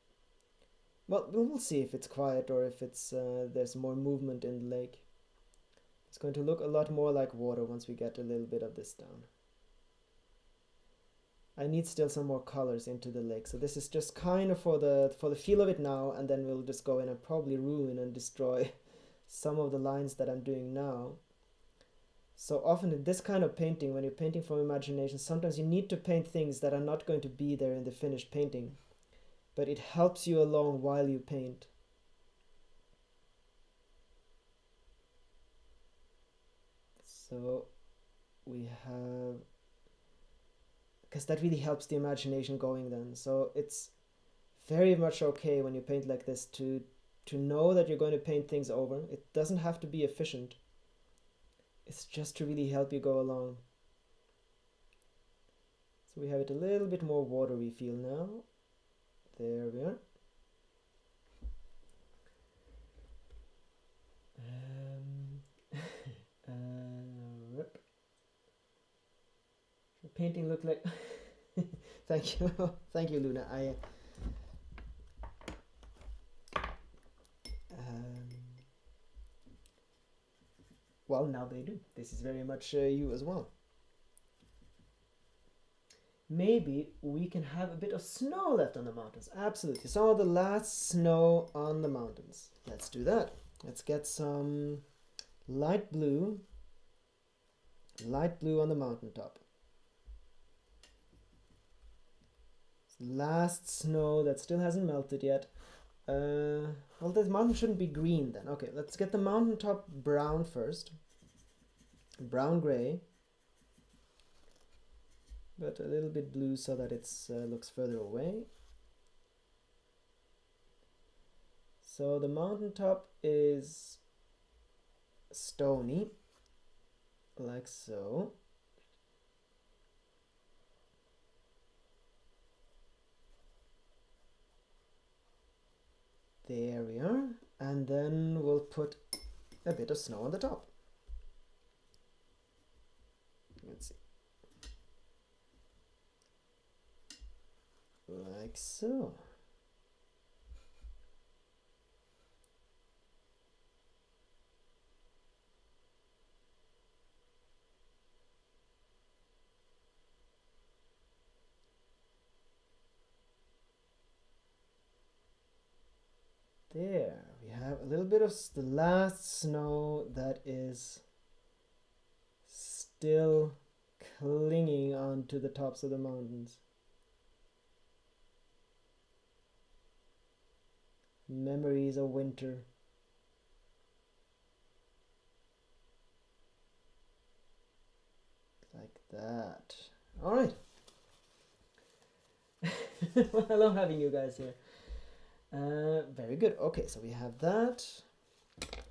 Well, we'll see if it's quiet or if it's there's more movement in the lake. It's going to look a lot more like water once we get a little bit of this down. I need still some more colors into the lake, so this is just kind of for the feel of it now, and then we'll just go in and probably ruin and destroy some of the lines that I'm doing now. So often in this kind of painting, when you're painting from imagination, sometimes you need to paint things that are not going to be there in the finished painting, but it helps you along while you paint. So we have, because that really helps the imagination going then. So it's very much okay when you paint like this to know that you're going to paint things over. It doesn't have to be efficient. It's just to really help you go along. So we have it a little bit more watery feel now. There we are. Painting look like thank you. Thank you, Luna. Well, now they do. This is very much you as well. Maybe we can have a bit of snow left on the mountains. Absolutely. Some of the last snow on the mountains. Let's do that. Let's get some light blue on the mountaintop. Last snow that still hasn't melted yet. Well, this mountain shouldn't be green then. Okay, let's get the mountaintop brown first. Brown gray. But a little bit blue so that it looks further away. So the mountaintop is stony, like so. There we are, and then we'll put a bit of snow on the top. Let's see. like so. There, we have a little bit of the last snow that is still clinging onto the tops of the mountains. Memories of winter. Like that. All right. Well, I love having you guys here. Very good. Okay, so we have that.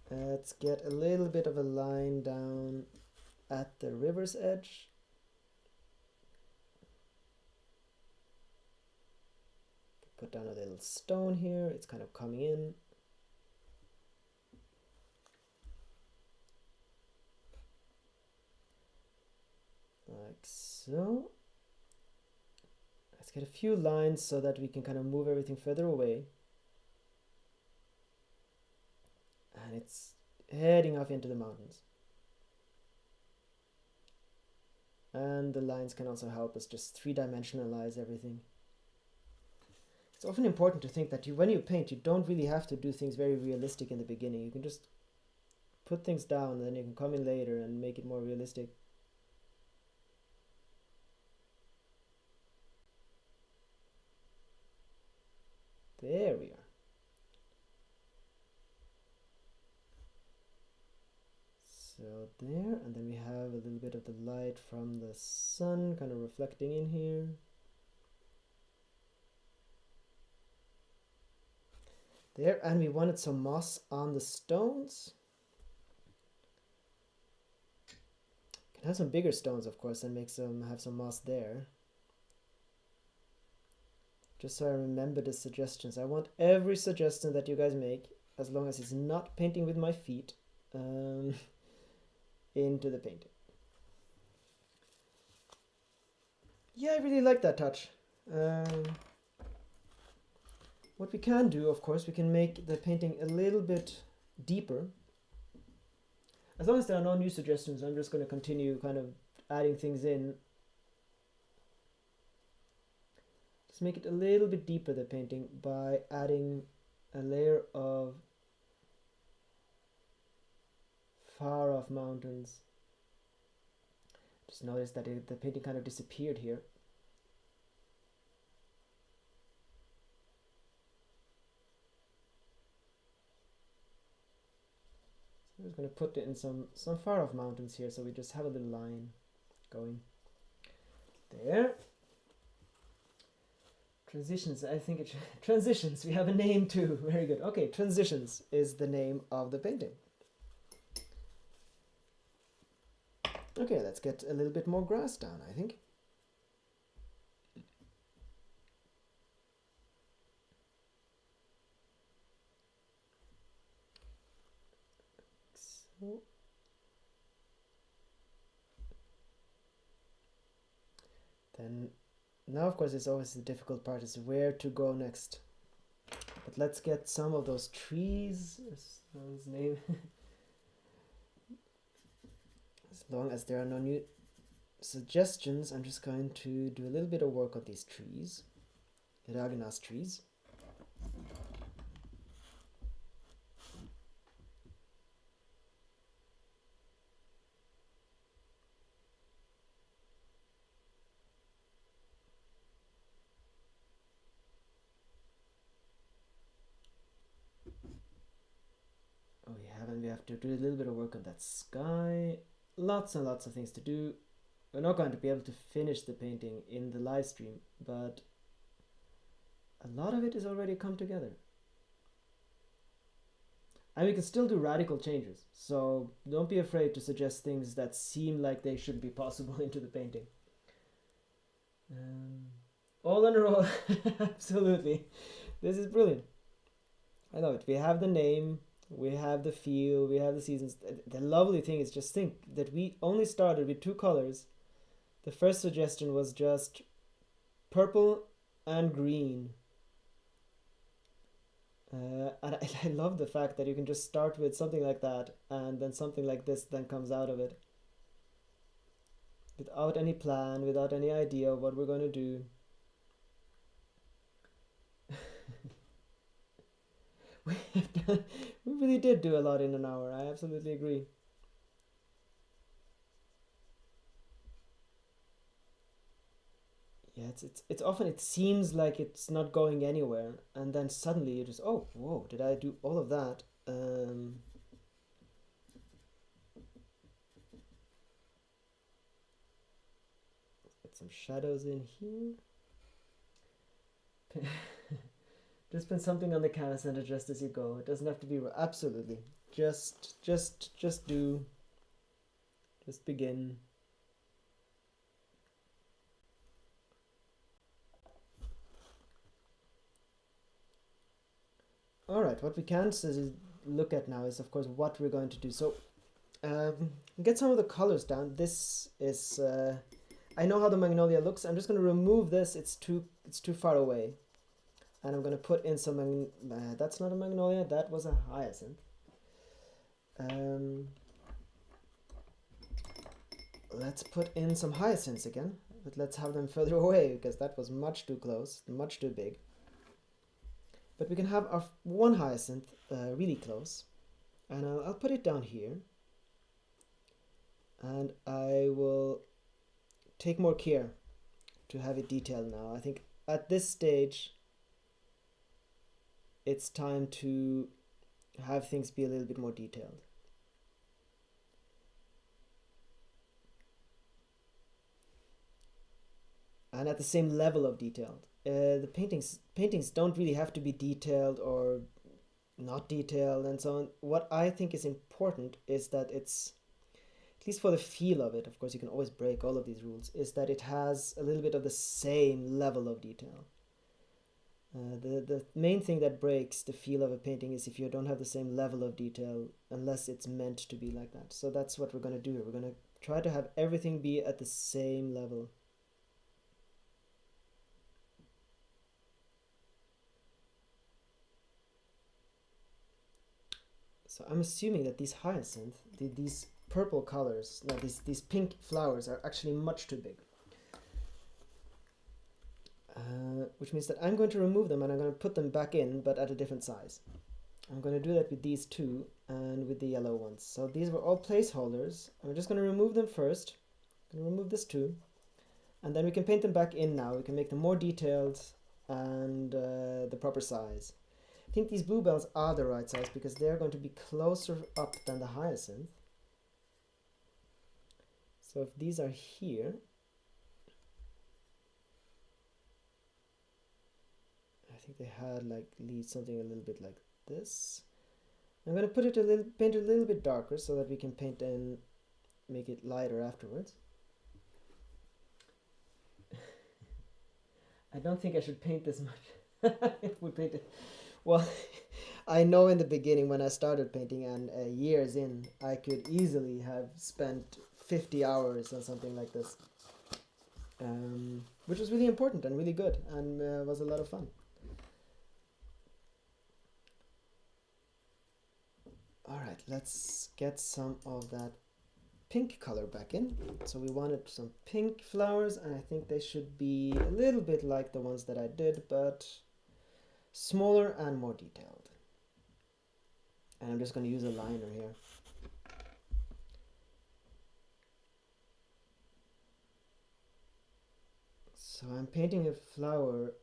Let's get a little bit of a line down at the river's edge. Put down a little stone here. It's kind of coming in. Like so. Let's get a few lines so that we can kind of move everything further away. And it's heading off into the mountains. And the lines can also help us just three-dimensionalize everything. It's often important to think that when you paint, you don't really have to do things very realistic in the beginning. You can just put things down, and then you can come in later and make it more realistic. There we are. So there, and then we have a little bit of the light from the sun kind of reflecting in here. There, and we wanted some moss on the stones. You can have some bigger stones, of course, and have some moss there. Just so I remember the suggestions. I want every suggestion that you guys make, as long as it's not painting with my feet, into the painting. Yeah, I really like that touch. What we can do, of course, we can make the painting a little bit deeper. As long as there are no new suggestions, I'm just going to continue kind of adding things in. Just make it a little bit deeper, the painting, by adding a layer of far off mountains. Just notice that the painting kind of disappeared here. So I'm just going to put it in some far off mountains here, so we just have a little line going there. Transitions, I think it transitions, we have a name too. Very good. Okay, transitions is the name of the painting. Okay, let's get a little bit more grass down, I think. So. Then, now of course it's always the difficult part, is where to go next. But let's get some of those trees, his name. As long as there are no new suggestions, I'm just going to do a little bit of work on these trees, Ragnar's trees. Oh, we have to do a little bit of work on that sky. Lots and lots of things to do. We're not going to be able to finish the painting in the live stream, but a lot of it has already come together. And we can still do radical changes, so don't be afraid to suggest things that seem like they should be possible into the painting. All in a row. Absolutely. This is brilliant. I love it. We have the name, we have the feel, we have the seasons. The lovely thing is, just think that we only started with 2 colors. The first suggestion was just purple and green. And I love the fact that you can just start with something like that and then something like this then comes out of it. Without any plan, without any idea of what we're going to do. we really did do a lot in an hour. I absolutely agree. Yeah, it's often it seems like it's not going anywhere, and then suddenly you just, oh, whoa, did I do all of that? Get some shadows in here. Just put something on the canvas and adjust as you go. It doesn't have to be absolutely. Just do. Just begin. All right. What we can look at now is, of course, what we're going to do. So, get some of the colors down. This is. I know how the magnolia looks. I'm just going to remove this. It's too far away. And I'm going to put in some, that's not a magnolia, that was a hyacinth. Let's put in some hyacinths again, but let's have them further away because that was much too close, much too big. But we can have our one hyacinth really close, and I'll put it down here. And I will take more care to have it detailed now. I think at this stage, it's time to have things be a little bit more detailed. And at the same level of detailed. The paintings don't really have to be detailed or not detailed and so on. What I think is important is that it's, at least for the feel of it, of course you can always break all of these rules, is that it has a little bit of the same level of detail. The main thing that breaks the feel of a painting is if you don't have the same level of detail, unless it's meant to be like that. So that's what we're going to do here. We're going to try to have everything be at the same level. So I'm assuming that these hyacinth, these purple colors, no, these pink flowers are actually much too big. Which means that I'm going to remove them and I'm going to put them back in, but at a different size. I'm going to do that with these two and with the yellow ones. So these were all placeholders. I'm just going to remove them first. I'm going to remove this too. And then we can paint them back in now. We can make them more detailed and the proper size. I think these bluebells are the right size because they're going to be closer up than the hyacinth. So if these are here, I think they had like leaves something a little bit like this. I'm going to put it paint it a little bit darker so that we can paint and make it lighter afterwards. I don't think I should paint this much. It would paint it. Well, I know in the beginning when I started painting and years in, I could easily have spent 50 hours on something like this, which was really important and really good and was a lot of fun. All right, let's get some of that pink color back in. So we wanted some pink flowers, and I think they should be a little bit like the ones that I did, but smaller and more detailed. And I'm just going to use a liner here. So I'm painting a flower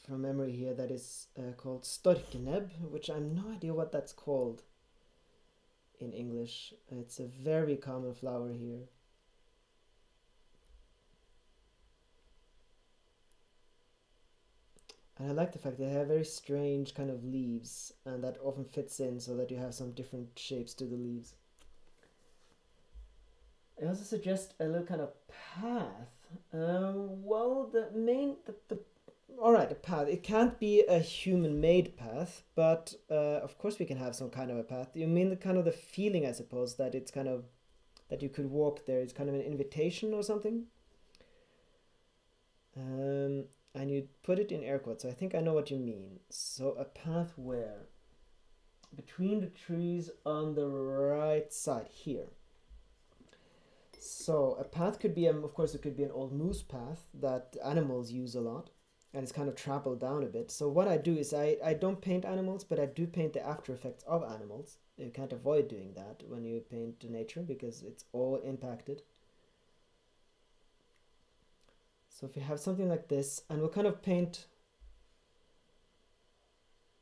from memory here that is called storkenebb, which I have no idea what that's called in English. It's a very common flower here. And I like the fact that they have very strange kind of leaves, and that often fits in so that you have some different shapes to the leaves. I also suggest a little kind of path. Well, all right, a path. It can't be a human-made path, but of course we can have some kind of a path. You mean the kind of the feeling, I suppose, that it's kind of that you could walk there. It's kind of an invitation or something. and you put it in air quotes, so I think I know what you mean. So a path where? Between the trees on the right side here. So a path could be, of course, it could be an old moose path that animals use a lot, and it's kind of trampled down a bit. So what I do is I don't paint animals, but I do paint the after effects of animals. You can't avoid doing that when you paint nature because it's all impacted. So if you have something like this, and we'll kind of paint,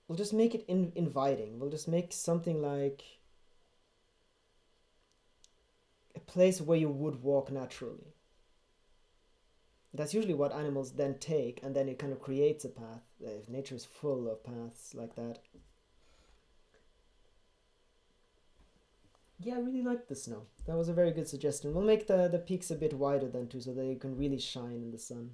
we'll just make it inviting. We'll just make something like a place where you would walk naturally. That's usually what animals then take, and then it kind of creates a path. If nature is full of paths like that. Yeah, I really like the snow. That was a very good suggestion. We'll make the peaks a bit wider then too, so they can really shine in the sun.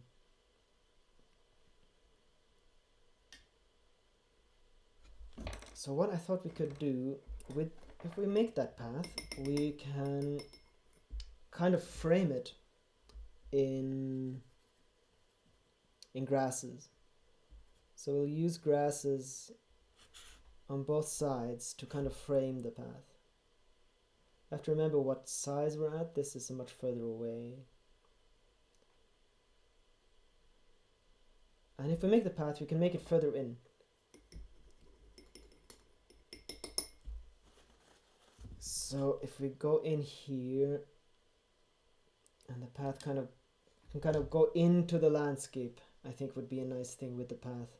So what I thought we could do with, if we make that path, we can kind of frame it in grasses. So we'll use grasses on both sides to kind of frame the path. I have to remember what size we're at. This is much further away. And if we make the path, we can make it further in. So if we go in here, and the path can kind of go into the landscape, I think would be a nice thing with the path.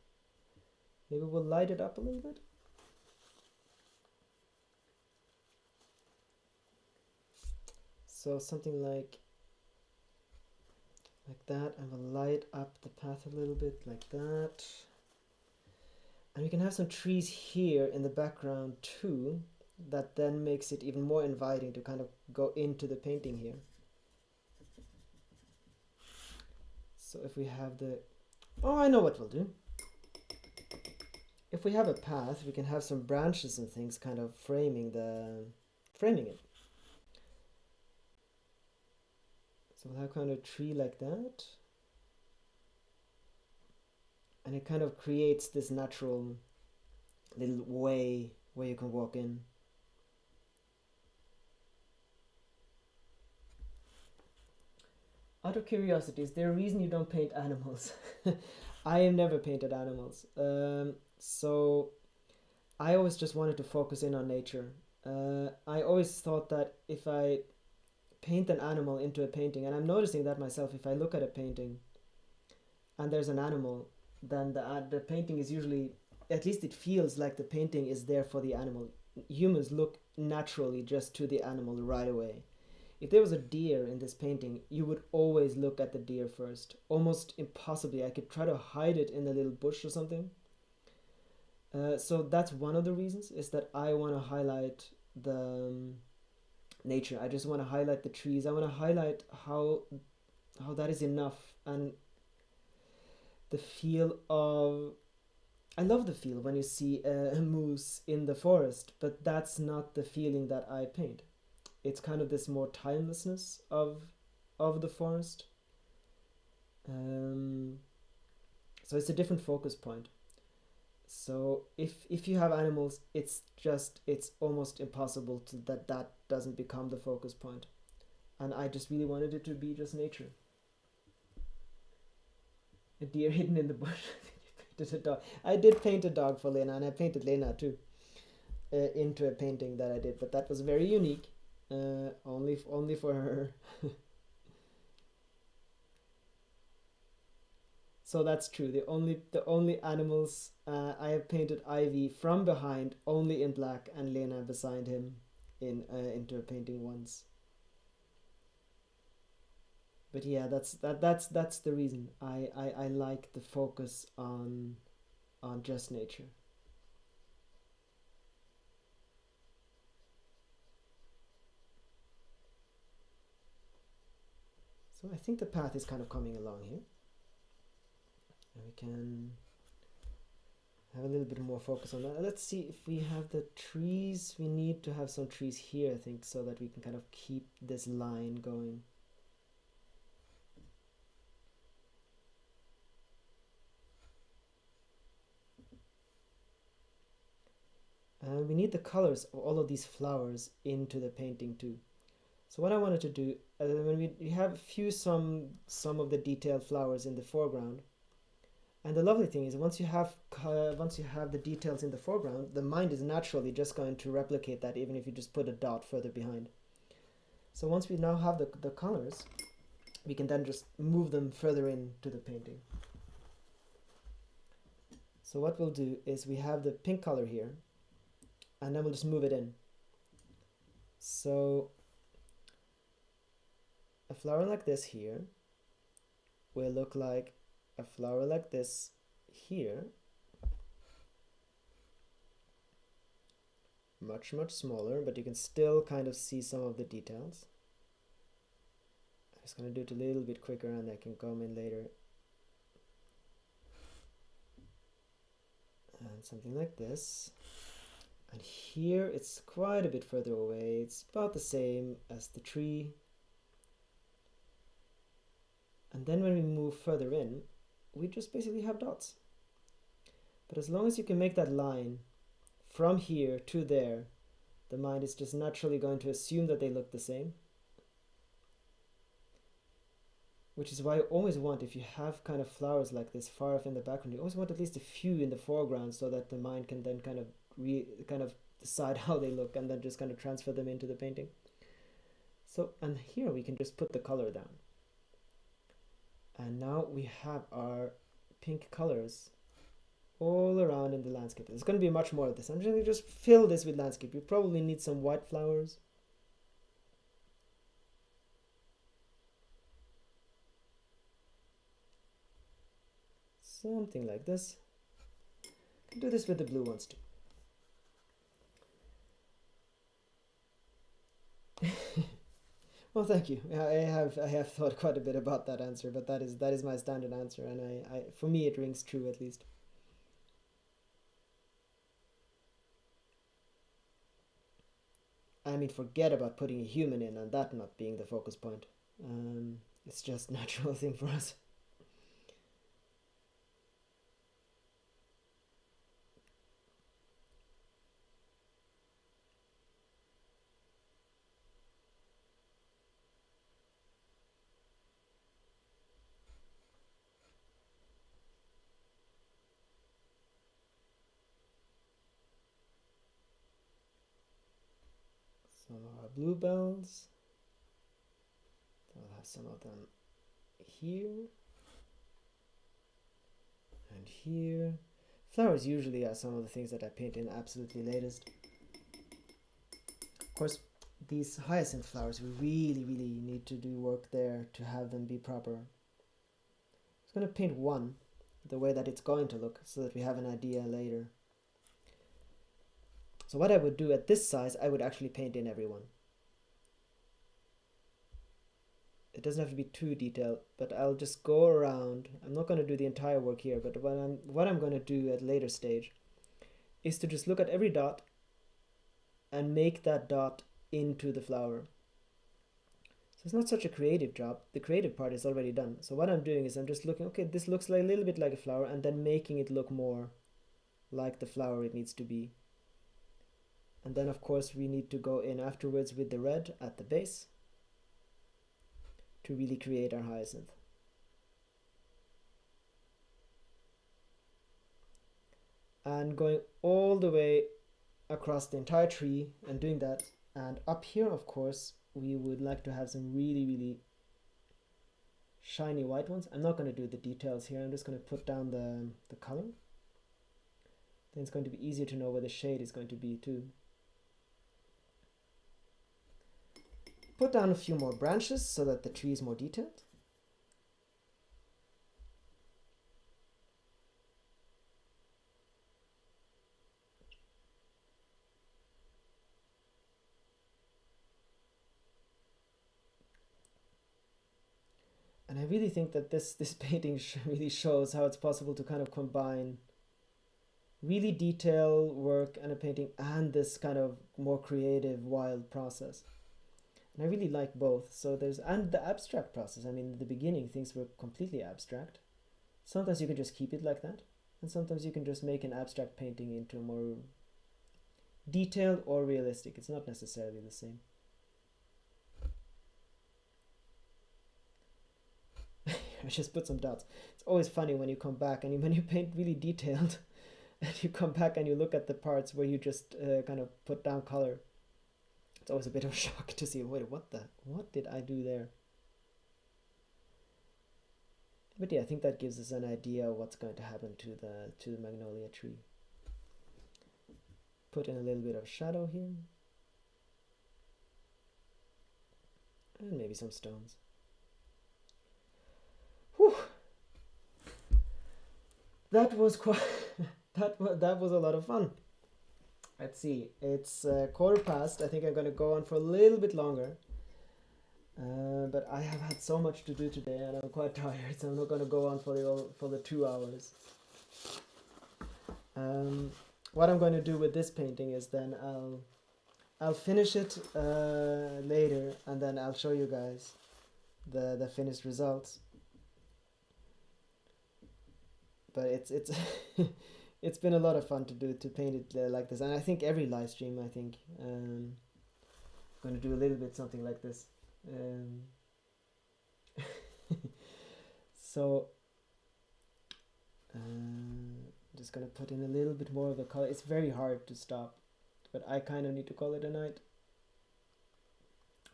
Maybe we'll light it up a little bit. So something like that, and we'll light up the path a little bit like that. And we can have some trees here in the background too, that then makes it even more inviting to kind of go into the painting here. So if we have I know what we'll do. If we have a path, we can have some branches and things kind of framing it. So we'll have kind of a tree like that. And it kind of creates this natural little way where you can walk in. Out of curiosity, is there a reason you don't paint animals? I have never painted animals. So I always just wanted to focus in on nature. I always thought that if I paint an animal into a painting, and I'm noticing that myself, if I look at a painting and there's an animal, then the painting is usually, at least it feels like the painting is there for the animal. Humans look naturally just to the animal right away. If there was a deer in this painting, you would always look at the deer first. Almost impossibly. I could try to hide it in a little bush or something. So that's one of the reasons, is that I want to highlight the nature. I just want to highlight the trees. I want to highlight how that is enough, and the feel of, I love the feel when you see a moose in the forest, but that's not the feeling that I paint. It's kind of this more timelessness of the forest. So it's a different focus point. So if you have animals, it's almost impossible that doesn't become the focus point. And I just really wanted it to be just nature. A deer hidden in the bush. You painted a dog. I did paint a dog for Lena, and I painted Lena too into a painting that I did, but that was very unique. Only for her. So that's true. The only animals I have painted Ivy from behind, only in black, and Lena beside him into a painting once. But yeah, that's the reason I like the focus on just nature. So I think the path is kind of coming along here. And we can have a little bit more focus on that. Let's see if we have the trees. We need to have some trees here, I think, so that we can kind of keep this line going. need the colors of all of these flowers into the painting too. So what I wanted to do, when we have some of the detailed flowers in the foreground, and the lovely thing is once you have the details in the foreground, the mind is naturally just going to replicate that even if you just put a dot further behind. So once we now have the colors, we can then just move them further into the painting. So what we'll do is we have the pink color here, and then we'll just move it in. So a flower like this here will look like a flower like this here, much smaller, but you can still kind of see some of the details. I'm just going to do it a little bit quicker and I can come in later. And something like this. And here it's quite a bit further away. It's about the same as the tree. And then when we move further in, we just basically have dots. But as long as you can make that line from here to there, the mind is just naturally going to assume that they look the same. Which is why I always want, if you have kind of flowers like this far off in the background, you always want at least a few in the foreground so that the mind can then kind of decide how they look and then just kind of transfer them into the painting. So, and here we can just put the color down. And now we have our pink colors all around in the landscape. There's going to be much more of this. I'm just going to just fill this with landscape. You probably need some white flowers. Something like this. You can do this with the blue ones too. Well, thank you. I have thought quite a bit about that answer, but that is my standard answer, and I for me it rings true at least. I mean, forget about putting a human in and that not being the focus point. It's just a natural thing for us. Some of our bluebells. I'll have some of them here and here. Flowers usually are some of the things that I paint in absolutely latest. Of course, these hyacinth flowers, we really need to do work there to have them be proper. I'm just going to paint one the way that it's going to look so that we have an idea later. So what I would do at this size, I would actually paint in everyone. It doesn't have to be too detailed, but I'll just go around. I'm not going to do the entire work here, but what I'm going to do at a later stage is to just look at every dot and make that dot into the flower. So it's not such a creative job. The creative part is already done. So what I'm doing is I'm just looking, okay, this looks like a little bit like a flower, and then making it look more like the flower it needs to be. And then of course we need to go in afterwards with the red at the base to really create our hyacinth. And going all the way across the entire tree and doing that. And up here, of course, we would like to have some really shiny white ones. I'm not going to do the details here. I'm just going to put down the color. Then it's going to be easier to know where the shade is going to be too. Put down a few more branches so that the tree is more detailed. And I really think that this painting really shows how it's possible to kind of combine really detailed work and a painting and this kind of more creative, wild process. And I really like both. So and the abstract process. I mean, in the beginning, things were completely abstract. Sometimes you can just keep it like that. And sometimes you can just make an abstract painting into a more detailed or realistic. It's not necessarily the same. I just put some dots. It's always funny when you come back and when you paint really detailed and you come back and you look at the parts where you just kind of put down color. It's always a bit of a shock to see, wait, what did I do there? But yeah, I think that gives us an idea of what's going to happen to the magnolia tree. Put in a little bit of shadow here. And maybe some stones. Whew. That was quite that was a lot of fun. Let's see, it's 1:15. I think I'm gonna go on for a little bit longer. But I have had so much to do today and I'm quite tired, so I'm not gonna go on for the 2 hours. What I'm going to do with this painting is then I'll finish it later, and then I'll show you guys the finished results. But it's it's been a lot of fun to paint it like this, and I think every live stream I'm going to do a little bit something like this. So I'm just gonna put in a little bit more of the color. It's very hard to stop, but I kind of need to call it a night.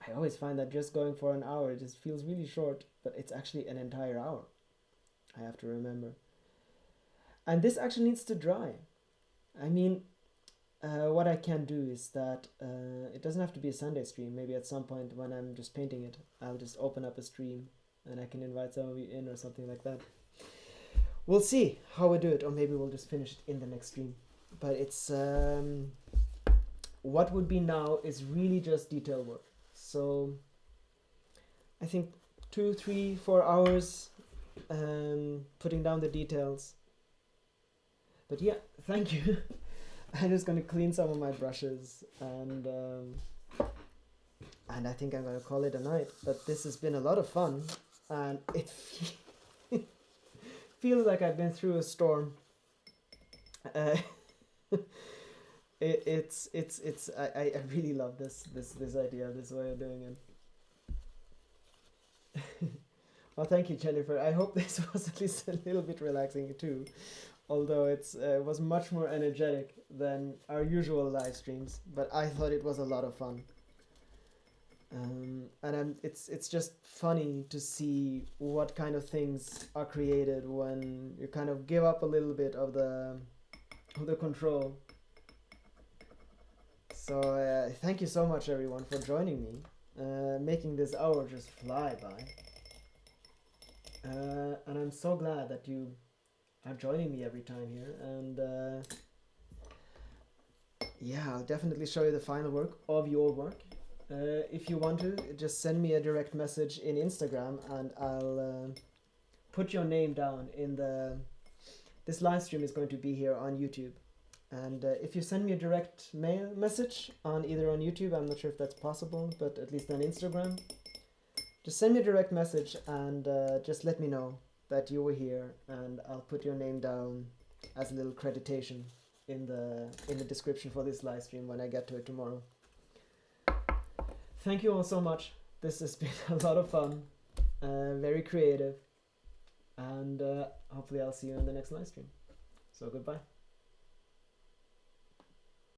I always find that just going for an hour just feels really short, but it's actually an entire hour. I have to remember. And this actually needs to dry. I mean, what I can do is that it doesn't have to be a Sunday stream. Maybe at some point when I'm just painting it, I'll just open up a stream and I can invite some of you in or something like that. We'll see how we do it, or maybe we'll just finish it in the next stream. But it's what would be now is really just detail work. So I think 2, 3, 4 hours putting down the details. But yeah, thank you. I'm just gonna clean some of my brushes and I think I'm gonna call it a night. But this has been a lot of fun, and it feels like I've been through a storm. I really love this idea, this way of doing it. Well, thank you, Jennifer. I hope this was at least a little bit relaxing too, although it was much more energetic than our usual live streams. But I thought it was a lot of fun. And it's just funny to see what kind of things are created when you kind of give up a little bit of the control. So thank you so much, everyone, for joining me, making this hour just fly by. And I'm so glad that you are joining me every time here. And yeah, I'll definitely show you the final work of your work. If you want to, just send me a direct message in Instagram and I'll put your name down in this live stream is going to be here on YouTube. And if you send me a direct mail message either on YouTube, I'm not sure if that's possible, but at least on Instagram, just send me a direct message and just let me know that you were here, and I'll put your name down as a little creditation in the description for this live stream when I get to it tomorrow. Thank you all so much. This has been a lot of fun, very creative, and hopefully I'll see you in the next live stream. So goodbye.